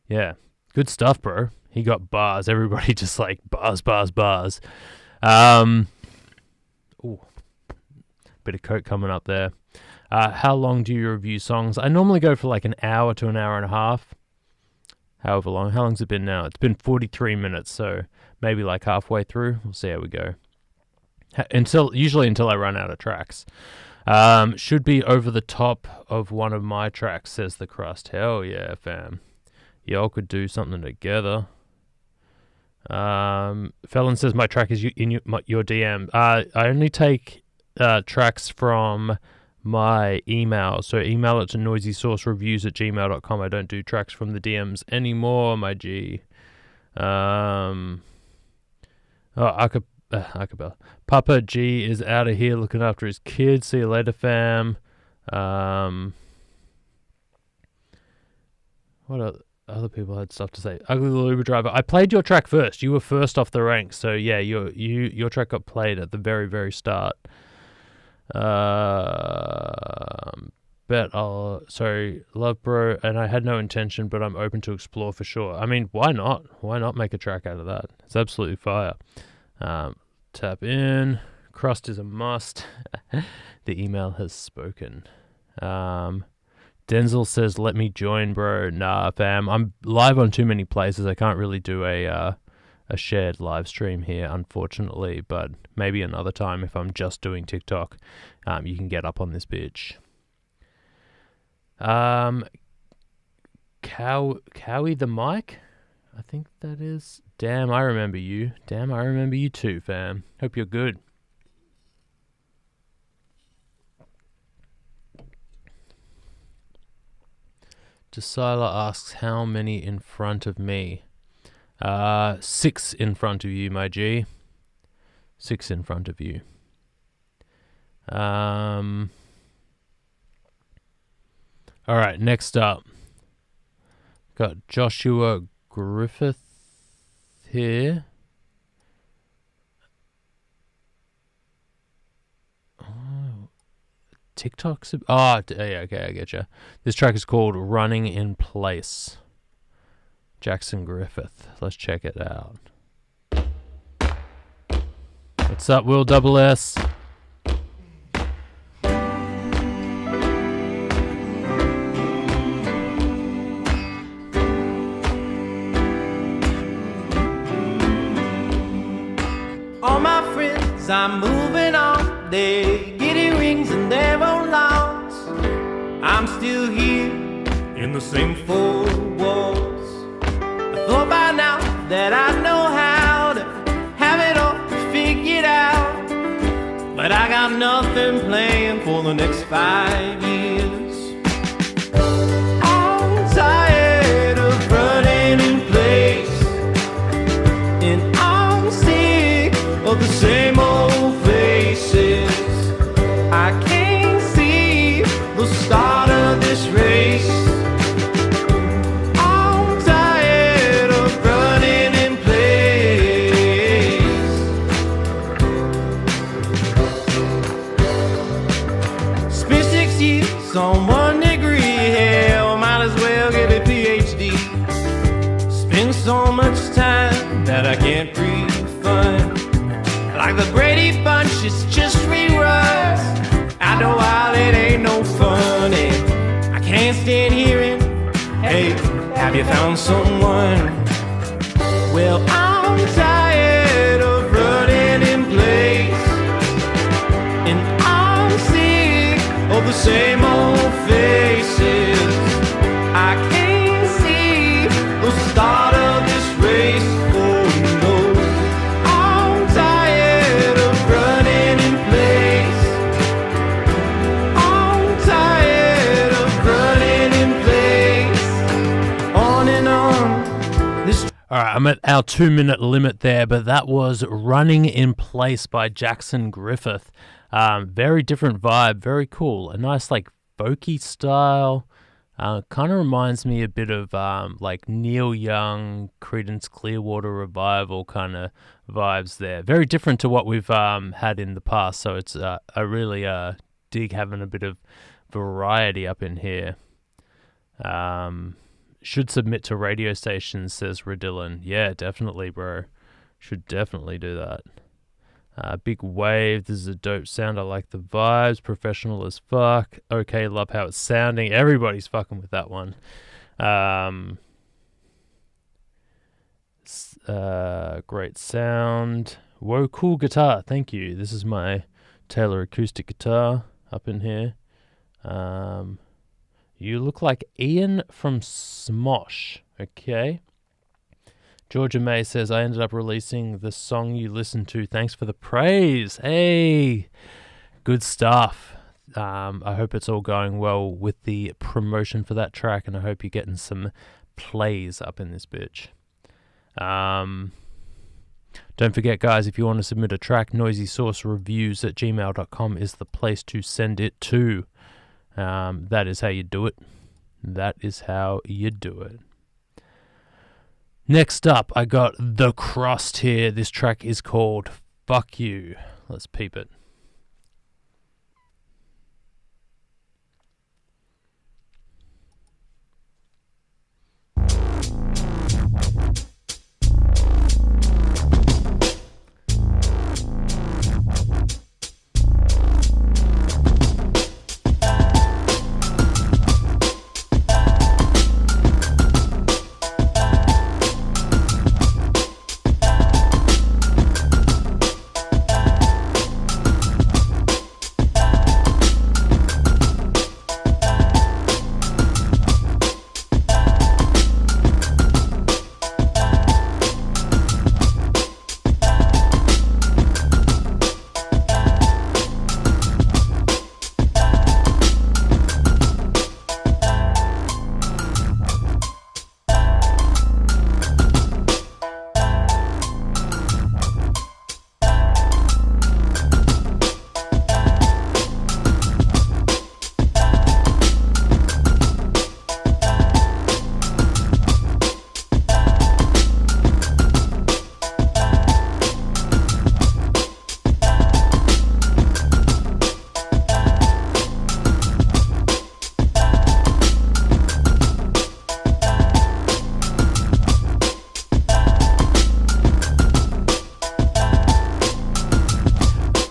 Yeah, good stuff, bro. He got bars. Everybody just like bars. Ooh, bit of coke coming up there. How long do you review songs? I normally go for like an hour to an hour and a half. However long. How long's it been now? It's been 43 minutes, so maybe like halfway through. We'll see how we go. Usually until I run out of tracks. Should be over the top of one of my tracks, says the Crust. Hell yeah, fam. Y'all could do something together. Felon says my track is in your DM. I only take tracks from my email, so email it to NoisySauceReviews@gmail.com. I don't do tracks from the DMs anymore, my G. Oh, acapella. Papa G is out of here looking after his kids. See you later, fam. What other people had stuff to say? Ugly Little Uber Driver. I played your track first. You were first off the ranks, so yeah, your track got played at the very, very start. Sorry, love bro, and I had no intention, but I'm open to explore for sure. I mean, why not? Why not make a track out of that? It's absolutely fire. Tap in. Crust is a must. The email has spoken. Denzel says, let me join, bro. Nah, fam. I'm live on too many places. I can't really do a shared live stream here, unfortunately, but maybe another time if I'm just doing TikTok, you can get up on this bitch. Cowie the mic? I think that is. Damn, I remember you. Damn, I remember you too, fam. Hope you're good. Desila asks, how many in front of me? 6 in front of you, my G. 6 in front of you. Alright, next up. Got Joshua Griffith here. TikTok's... yeah, okay, I get you. This track is called Running in Place. Jackson Griffith. Let's check it out. What's up, Will Double S? All my friends, I'm moving on. They getting rings and their own lawns. I'm still here in the same four walls. I thought by now that I know how to have it all figured out, but I got nothing planned for the next 5 years. I'm tired of running in place, and I'm sick of the same old faces. I can't see the start of this race. I'm tired of running in place. Spent 6 years on 1 degree, hell, might as well get a PhD. Spend so much time that I can't refund. Like the Brady Bunch, it's just reruns. After a while, it ain't no fun, and I can't stand hearing, hey, have you found someone? Well, I'm tired of running in place, and I'm sick of the same old faces. I can't see the start of this race. Oh no, I'm tired of running in place. I'm tired of running in place. On and on. Alright, I'm at our 2-minute limit there, but that was Running in Place by Jackson Griffith. Very different vibe, very cool. A nice, like, folky style. Kind of reminds me a bit of, like, Neil Young, Creedence Clearwater Revival kind of vibes there. Very different to what we've had in the past, so it's I really dig having a bit of variety up in here. Should submit to radio stations, says Radillin. Yeah, definitely, bro. Should definitely do that. Big Wave, this is a dope sound. I like the vibes. Professional as fuck. Okay, love how it's sounding. Everybody's fucking with that one. Great sound. Whoa, cool guitar. Thank you. This is my Taylor acoustic guitar up in here. You look like Ian from Smosh. Okay. Georgia May says, I ended up releasing the song you listened to. Thanks for the praise. Hey, good stuff. I hope it's all going well with the promotion for that track, and I hope you're getting some plays up in this bitch. Don't forget, guys, if you want to submit a track, NoisySauceReviews@gmail.com is the place to send it to. That is how you do it. That is how you do it. Next up, I got The Crust here. This track is called Fuck You. Let's peep it.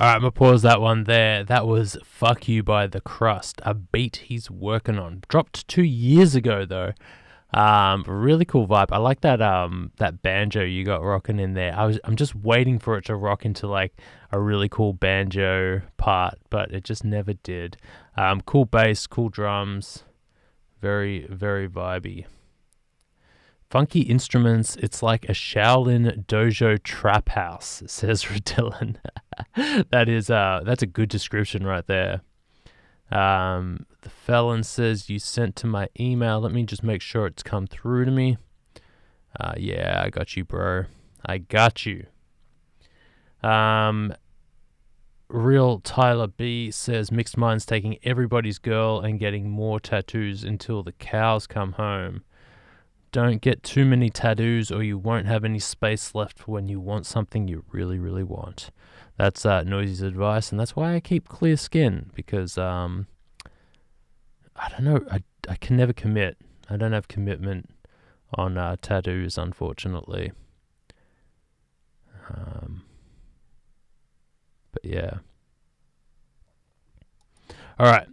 Alright, I'm going to pause that one there. That was Fuck You by The Crust, a beat he's working on. Dropped 2 years ago, though. Really cool vibe. I like that that banjo you got rocking in there. I'm just waiting for it to rock into like a really cool banjo part, but it just never did. Cool bass, cool drums. Very, very vibey. Funky instruments, it's like a Shaolin dojo trap house, says Dylan. That's a good description right there. The felon says you sent to my email. Let me just make sure it's come through to me. Yeah, I got you, bro. I got you. Real Tyler B says Mixed Minds taking everybody's girl and getting more tattoos until the cows come home. Don't get too many tattoos or you won't have any space left for when you want something you really, really want. That's Noisy's advice, and that's why I keep clear skin, because I don't know, I can never commit. I don't have commitment on tattoos, unfortunately. But yeah. Alright,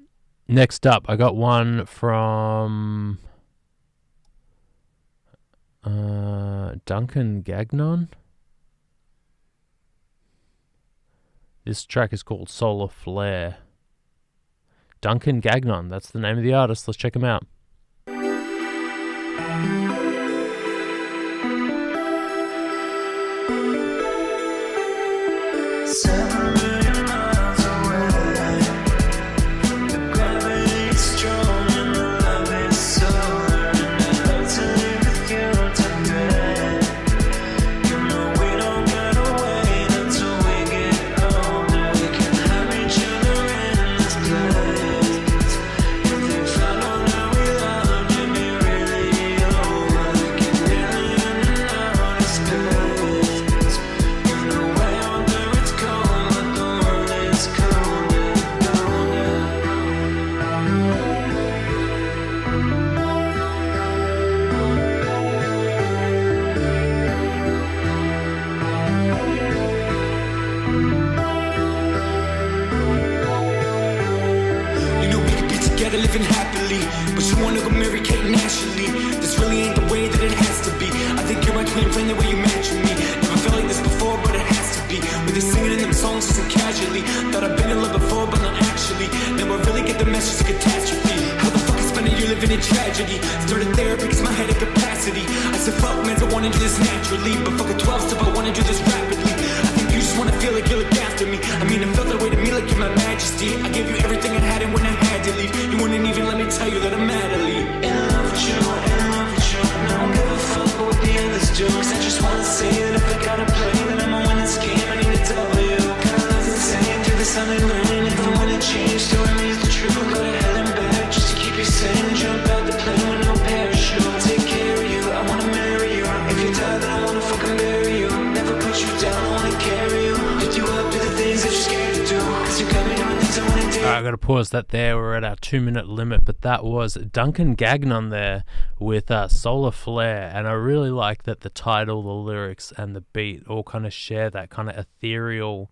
next up, I got one from Duncan Gagnon. This track is called Solar Flare. Duncan Gagnon, that's the name of the artist. Let's check him out. Living happily, but you wanna go marry Kate naturally. This really ain't the way that it has to be. I think you're my twin flame the way you mention me. Never felt like this before, but it has to be. With you singing in them songs just casually. Thought I've been in love before, but not actually. Now I really get the message of catastrophe. How the fuck is spending you living in tragedy? Started therapy cause my head at capacity. I said fuck man, I wanna do this naturally, but fuck a 12 step, I wanna do this rapidly. I think you just wanna feel like you look after me. I mean, it felt that way to me like you're my majesty. I gave you everything I had and when I had to leave, you wouldn't even let me tell you that I'm mad to leave. In love with you, in love with you. I don't give a fuck what the others do, cause I just wanna say that if I gotta play, then I I got to pause that there. We're at our 2-minute limit, but that was Duncan Gagnon there with Solar Flare, and I really like that the title, the lyrics, and the beat all kind of share that kind of ethereal,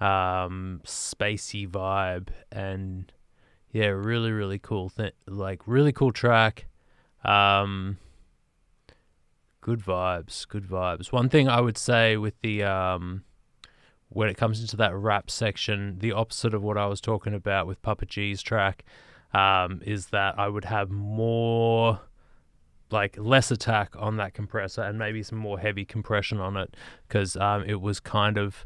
spacey vibe, and yeah, really, really cool really cool track. Good vibes. One thing I would say with the when it comes into that rap section, the opposite of what I was talking about with Papa G's track, is that I would have more, less attack on that compressor and maybe some more heavy compression on it, because it was kind of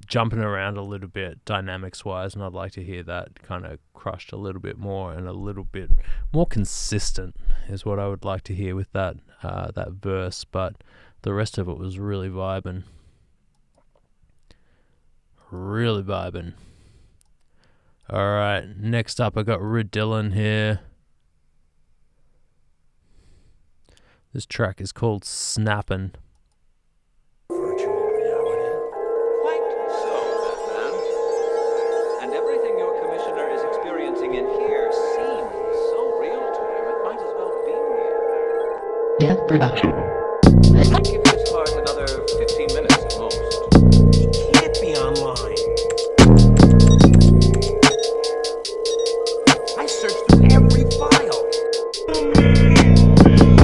jumping around a little bit dynamics-wise, and I'd like to hear that kind of crushed a little bit more and a little bit more consistent is what I would like to hear with that that verse, but the rest of it was really vibing. Alright, next up I got Rid Dillon here. This track is called Snappin'. And everything your commissioner is experiencing in here seems so real to him, it might as well be real. Death production. I'll give this part another 15 minutes at most. He can't be online. I searched through every file.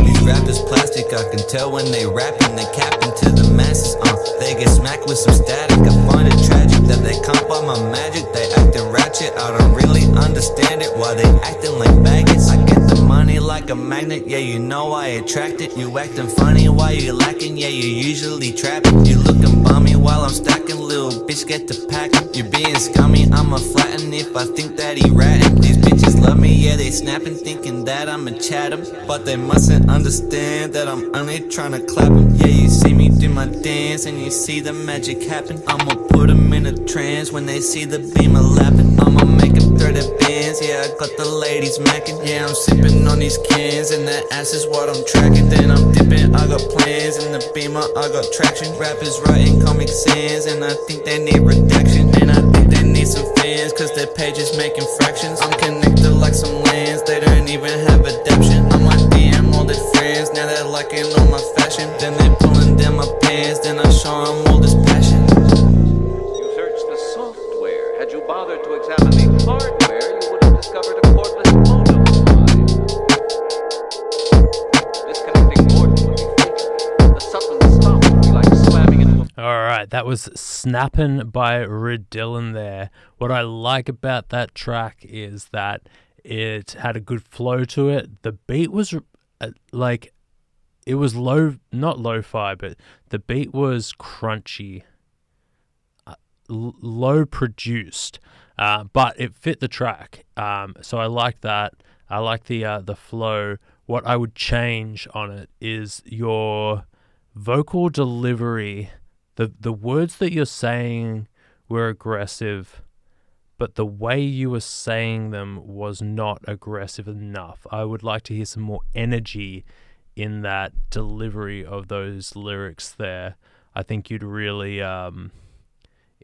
These rappers plastic, I can tell when they rapping, they capping to the masses. They get smacked with some static. I find it tragic that they comp on my magic. They acting ratchet, I don't really understand it. Why they acting like maggots? I get the money like a magnet, yeah, you know I attract it. You acting funny, why you lacking? Yeah, you usually trapping. You looking bummy while I'm stacking, little bitch get to packing. You being scummy, I'ma flatten if I think that he ratting. These bitches love me, yeah, they snapping, thinking that I'ma chat 'em, but they mustn't understand that I'm only trying to clap 'em. Yeah, you see me do my dance and you see the magic happen. I'ma put 'em in a trance when they see the beamer lapping. I'ma make 'em throw the bands, yeah, I got the ladies macking. Yeah, I'm sipping on these cans and that ass is what I'm tracking. Then I'm dipping, I got plans in the beamer, I got traction. Rappers writing Comic Sans and I think they need redaction. And I think they need some fans cause their page is making fractions. I'm connected like some lands, they don't even have adaption. I might DM all their friends, now they're liking all my fashion. Then they pulling down my pants, then I show them all this passion. You searched the software. Had you bothered to examine the hardware, you would have discovered a cordless modem. Disconnecting Gordon would be fatal. The sudden stop would be like slamming into a... Alright, that was Snappin' by Rid Dillon there. What I like about that track is that it had a good flow to it. The beat was it was not lo-fi, but the beat was crunchy, low produced, but it fit the track. So I like that. I like the flow. What I would change on it is your vocal delivery. The words that you're saying were aggressive, but the way you were saying them was not aggressive enough. I would like to hear some more energy in that delivery of those lyrics there. I think you'd really, it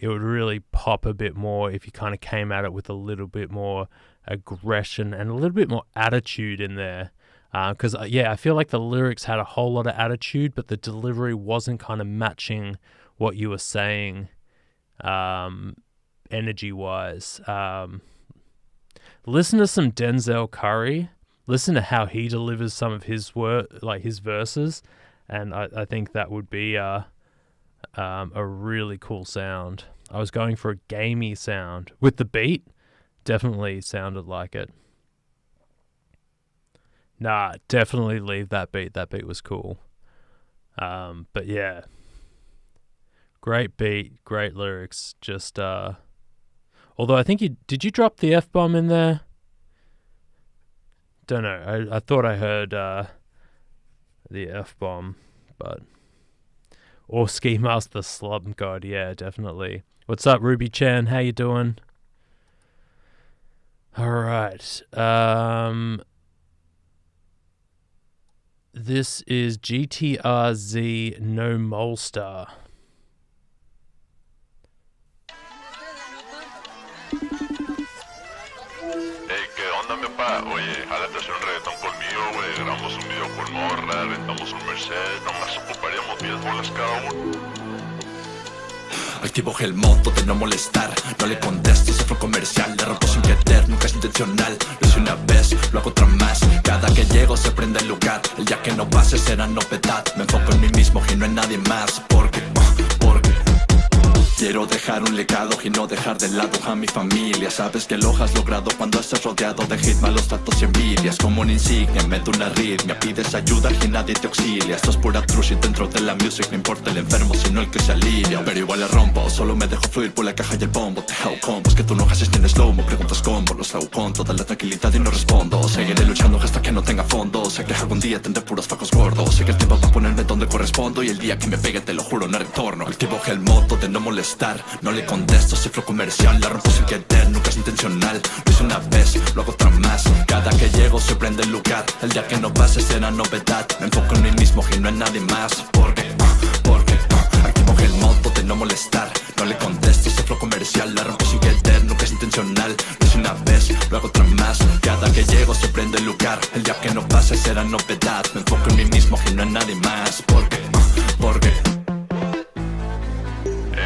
would really pop a bit more if you kind of came at it with a little bit more aggression and a little bit more attitude in there. Because, yeah, I feel like the lyrics had a whole lot of attitude, but the delivery wasn't kind of matching what you were saying energy-wise. Listen to some Denzel Curry. Listen to how he delivers some of his his verses, and I think that would be a really cool sound. I was going for a gamey sound with the beat. Definitely sounded like it. Nah, definitely leave that beat. That beat was cool. But yeah, great beat, great lyrics. Just although I think did you drop the F-bomb in there? Don't know. I thought I heard the F-bomb, but or Ski Master Slum God. Yeah, definitely. What's up, Ruby Chan? How you doing? All right. This is GTRZ No Molestar. pa, oye, jálate a hacer un reggaetón conmigo, güey. Grabamos un video con morra, rentamos un Mercedes, nomás ocuparíamos 10 bolas cada uno. Activo el modo de no molestar, no le contesto, se fue comercial, le rompo sin querer, nunca es intencional. Lo hice una vez, lo hago otra más, cada que llego se prende el lugar. El día que no pase será novedad, me enfoco en mí mismo y no en nadie más. Porque quiero dejar un legado y no dejar de lado a mi familia. Sabes que lo has logrado cuando estás rodeado de hate, malos tratos y envidias. Como una insignia, me da una arritmia, pides ayuda y nadie te auxilia. Esto es pura truth y dentro de la music no importa el enfermo sino el que se alivia. Pero igual le rompo, solo me dejo fluir por la caja y el bombo. Te hago combos que tú no haces ni en slow-mo. Preguntas cómo, los hago con toda la tranquilidad y no respondo. Seguiré luchando hasta que no tenga fondo. Sé que algún día tendré puros facos gordos. Sé que el tiempo va a ponerme donde correspondo y el día que me pegue te lo juro no retorno. Activo el modo de no molestar, no le contesto, soy flow comercial, la rompo sin querer, nunca es intencional. Lo hice una vez, lo hago otra más, cada que llego se prende el lugar. El día que no pase será novedad, me enfoco en mí mismo y no en nadie más. Porque activo el modo de no molestar, no le contesto, soy flow comercial, la rompo sin querer, nunca es intencional. Lo hice una vez, lo hago otra más, cada que llego se prende el lugar. El día que no pase será novedad, me enfoco en mí mismo y no en nadie más. Porque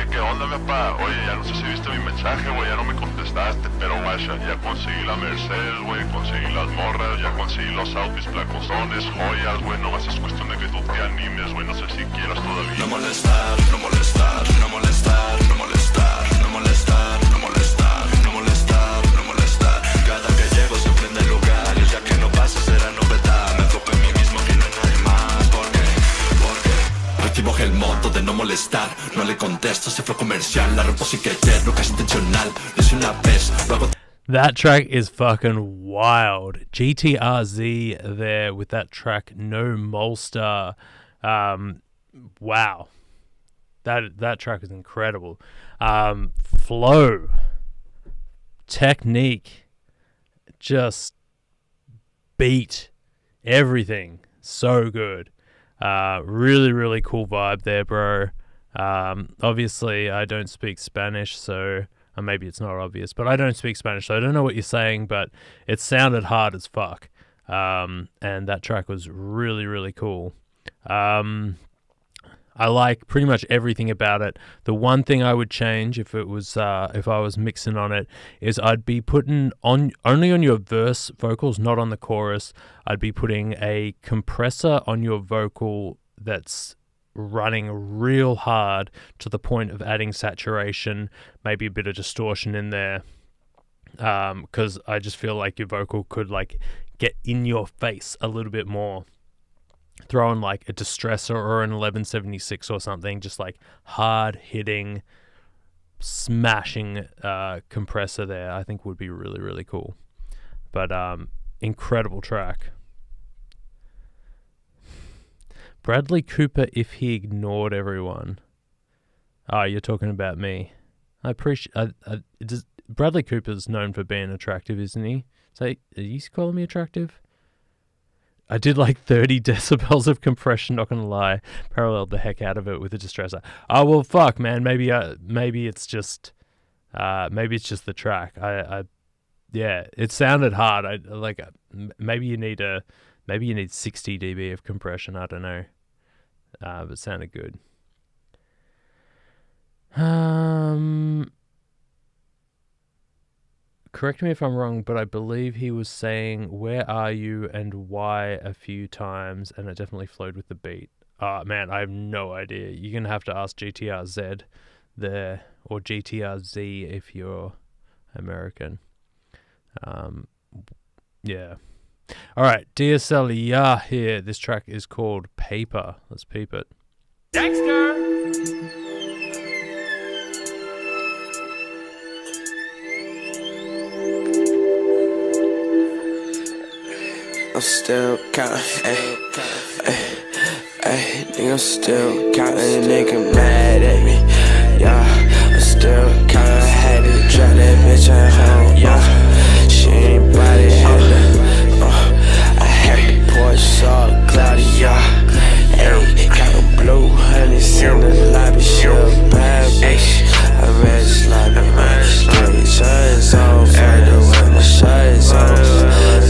¿qué onda, mi papá? Oye, ya no sé si viste mi mensaje, güey, ya no me contestaste, pero guacha, ya conseguí la Mercedes, güey, conseguí las morras, ya conseguí los autos, placosones, joyas, güey, nomás es cuestión de que tú te animes, güey, no sé si quieras todavía. no molestar, no molestar, no molestar, no molestar, no molestar, no molestar, no molestar, no molestar. Cada que llego se prende el lugar, el día que no pase será novedad, me enfoco en mí mismo y no en nadie más. Porque activo el modo de no molestar, no le contesto, se fue comercial, la rompo sin querer, nunca es intencional. Lo hice una vez, lo hago. That track is fucking wild. GTRZ there with that track, No Molestar. Wow. That track is incredible. Flow, technique, just beat, everything. So good. Really, really cool vibe there, bro. Obviously, I don't speak Spanish, so maybe it's not obvious, but I don't speak Spanish, so I don't know what you're saying, but it sounded hard as fuck. And that track was really, really cool. I like pretty much everything about it. The one thing I would change if I was mixing on it is I'd be putting on only on your verse vocals, not on the chorus. I'd be putting a compressor on your vocal that's running real hard to the point of adding saturation, maybe a bit of distortion in there, because I just feel like your vocal could like get in your face a little bit more. Throw in like a distressor or an 1176 or something, just like hard hitting, smashing compressor there, I think would be really, really cool. But incredible track. Bradley Cooper, if he ignored everyone. Oh, you're talking about me. I appreciate. Bradley Cooper's known for being attractive, isn't he? So, are you calling me attractive? I did like 30 decibels of compression, not gonna lie. Paralleled the heck out of it with a distressor. Oh well, fuck, man. Maybe it's just the track. Yeah, it sounded hard. Maybe you need 60 dB of compression. I don't know. But it sounded good. Correct me if I'm wrong, but I believe he was saying, "Where are you and why?" a few times, and it definitely flowed with the beat. Man, I have no idea. You're going to have to ask GTRZ there, or GTRZ if you're American. Yeah. Alright, DSL yeah here. This track is called Paper. Let's peep it. Dexter! I'm still counting, nigga, I'm still counting, nigga mad at me, yeah, I'm still counting, had to drop that bitch at home, yeah, she ain't body handle, I had the Porsche all cloudy, yeah, ayy, counting blue honeys in the lobby, she a bad bitch, I read this lobby, man, the shirt's on, find the way my shirt's on,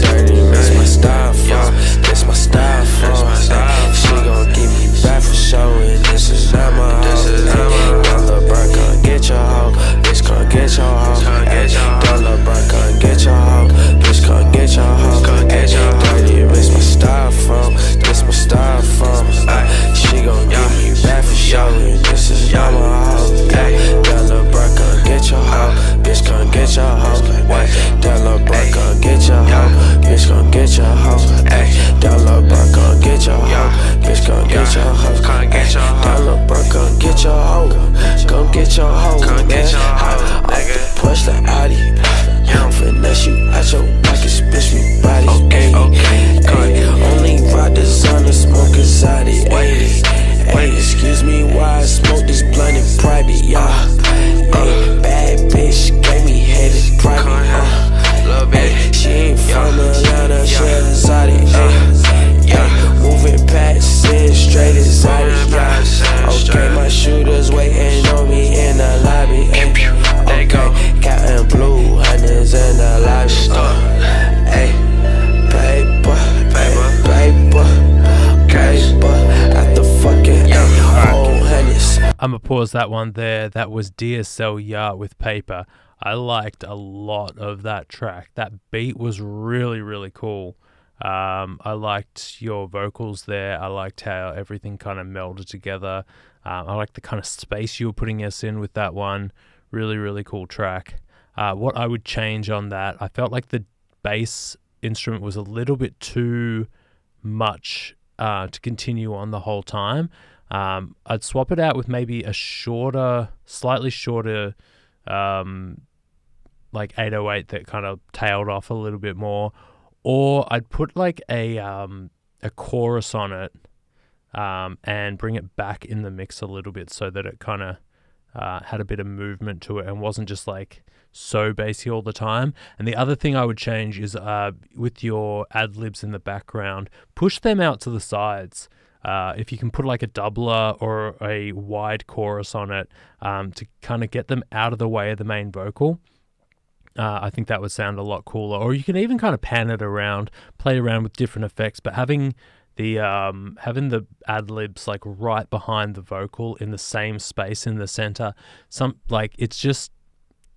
I'm going to pause that one there. That was DSL with Paper. I liked a lot of that track. That beat was really, really cool. I liked your vocals there. I liked how everything kind of melded together. I liked the kind of space you were putting us in with that one. Really, really cool track. What I would change on that, I felt like the bass instrument was a little bit too much to continue on the whole time. I'd swap it out with maybe a slightly shorter, like 808 that kind of tailed off a little bit more, or I'd put like a chorus on it, and bring it back in the mix a little bit so that it kind of had a bit of movement to it and wasn't just like so bassy all the time. And the other thing I would change is with your ad-libs in the background, push them out to the sides. If you can put like a doubler or a wide chorus on it to kind of get them out of the way of the main vocal, I think that would sound a lot cooler. Or you can even kind of pan it around, play around with different effects, but having the ad-libs like right behind the vocal in the same space in the center, it's just,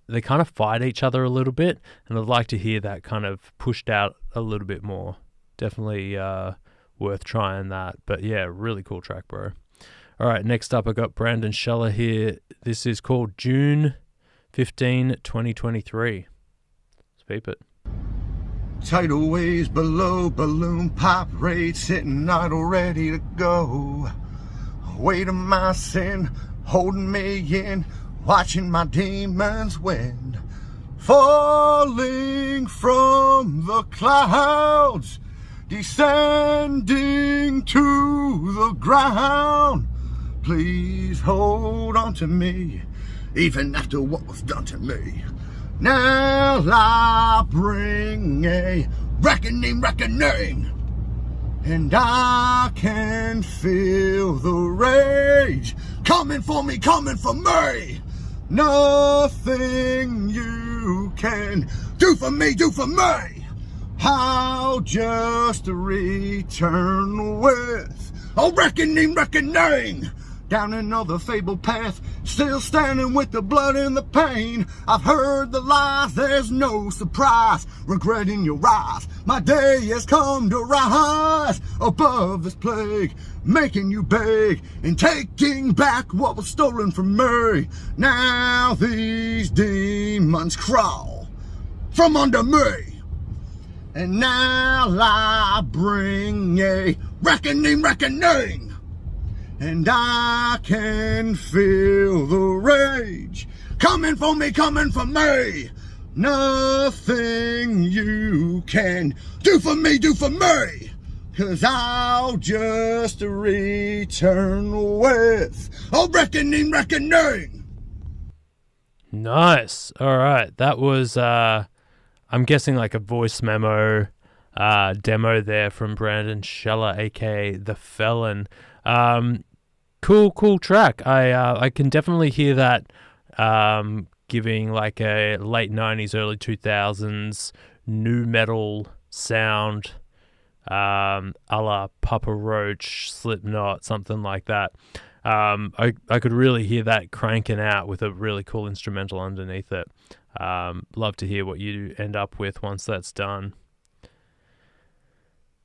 they kind of fight each other a little bit, and I'd like to hear that kind of pushed out a little bit more. Definitely worth trying that. But yeah, really cool track, bro. All right, next up I got Brandon Scheller here. This is called June 15, 2023. Let's peep it. Tidal waves below, balloon pop rate, sitting idle ready to go. Weight of my sin holding me in, watching my demons win. Falling from the clouds, descending to the ground. Please hold on to me, even after what was done to me. Now I bring a reckoning, and I can feel the rage coming for me, coming for me. Nothing you can do for me, I'll just return with a reckoning. Down another fabled path, still standing with the blood and the pain. I've heard the lies, there's no surprise, regret in your eyes. My day has come to rise above this plague, making you beg and taking back what was stolen from me. Now these demons crawl from under me, and now I bring a reckoning. And I can feel the rage coming for me. Nothing you can do for me, 'cause I'll just return with a reckoning. Nice. All right. That was, I'm guessing like a voice memo demo there from Brandon Scheller, aka The Felon. Cool track. I can definitely hear that giving like a late 90s, early 2000s nu metal sound, a la Papa Roach, Slipknot, something like that. I could really hear that cranking out with a really cool instrumental underneath it. Love to hear what you end up with once that's done.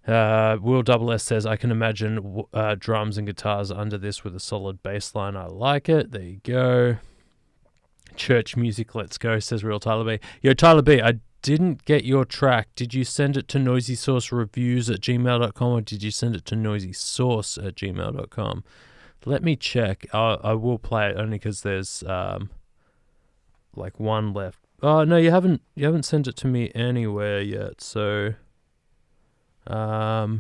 Will Double S says, I can imagine drums and guitars under this with a solid bass line. I like it. There you go. Church music, let's go, says Real Tyler B. Yo, Tyler B, I didn't get your track. Did you send it to NoisySauceReviews@gmail.com or did you send it to NoisySauce@gmail.com? Let me check. I will play it only because there's like one left. Oh, no, you haven't sent it to me anywhere yet, so... I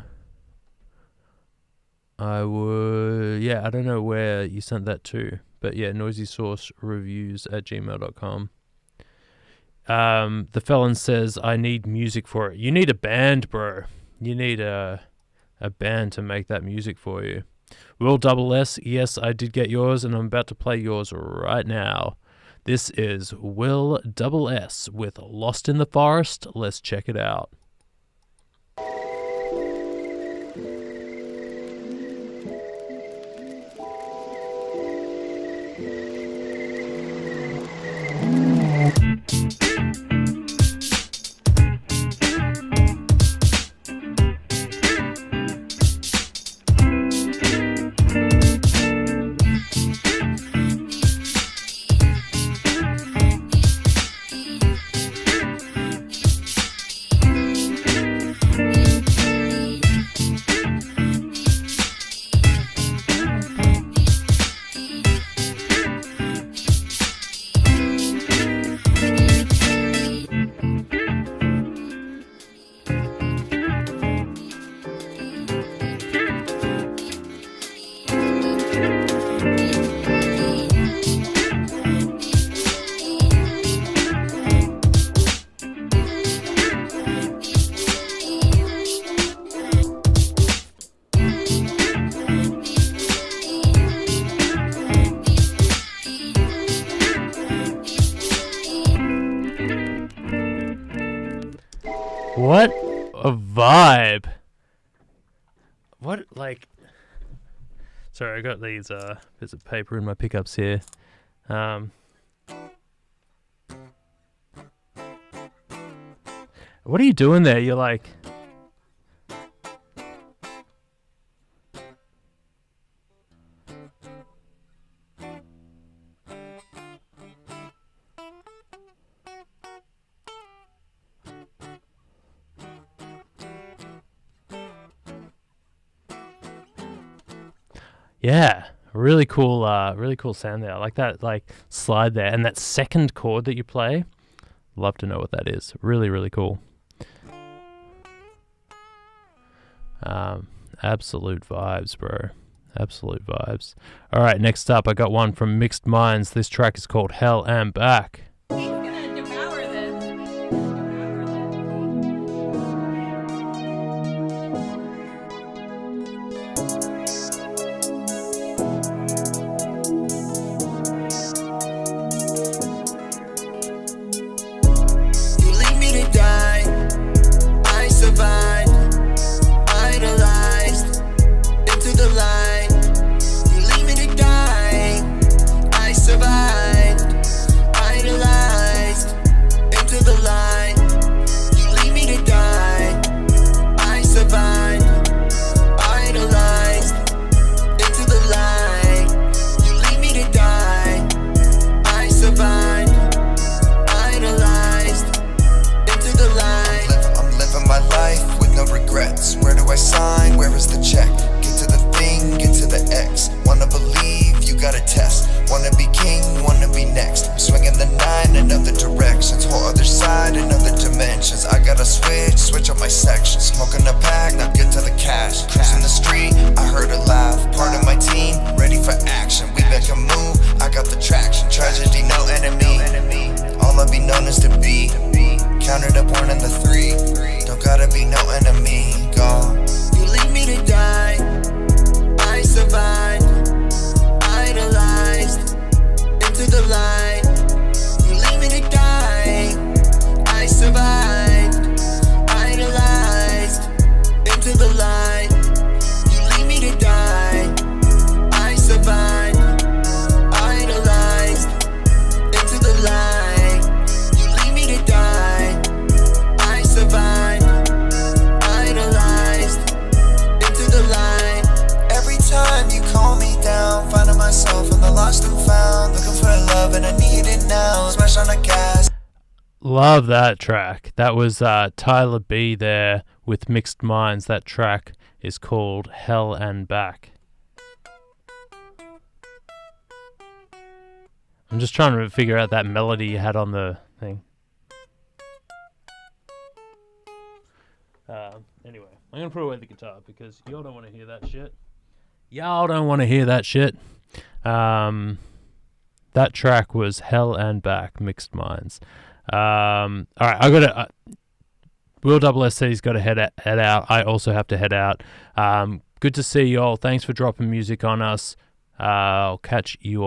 don't know where you sent that to, but yeah, NoisySauceReviews@gmail.com. The Felon says, I need music for it. You need a band, bro. You need a band to make that music for you. Will Double S, yes, I did get yours, and I'm about to play yours right now. This is Will Double S with Lost in the Forest. Let's check it out. What a vibe. What, like... Sorry, I got these bits of paper in my pickups here. What are you doing there? You're like... Yeah, really cool sound there. I like that, like, slide there, and that second chord that you play. Love to know what that is. Really, really cool. Absolute vibes, bro. Absolute vibes. All right, next up, I got one from Mixed Minds. This track is called Hell and Back. Love that track. That was Tyler B there with Mixed Minds. That track is called Hell and Back. I'm just trying to figure out that melody you had on the thing. Anyway, I'm going to put away the guitar because y'all don't want to hear that shit. Y'all don't want to hear that shit. That track was Hell and Back, Mixed Minds. All right, I gotta. Will SSC's got to head out. I also have to head out. Good to see y'all. Thanks for dropping music on us. I'll catch you all.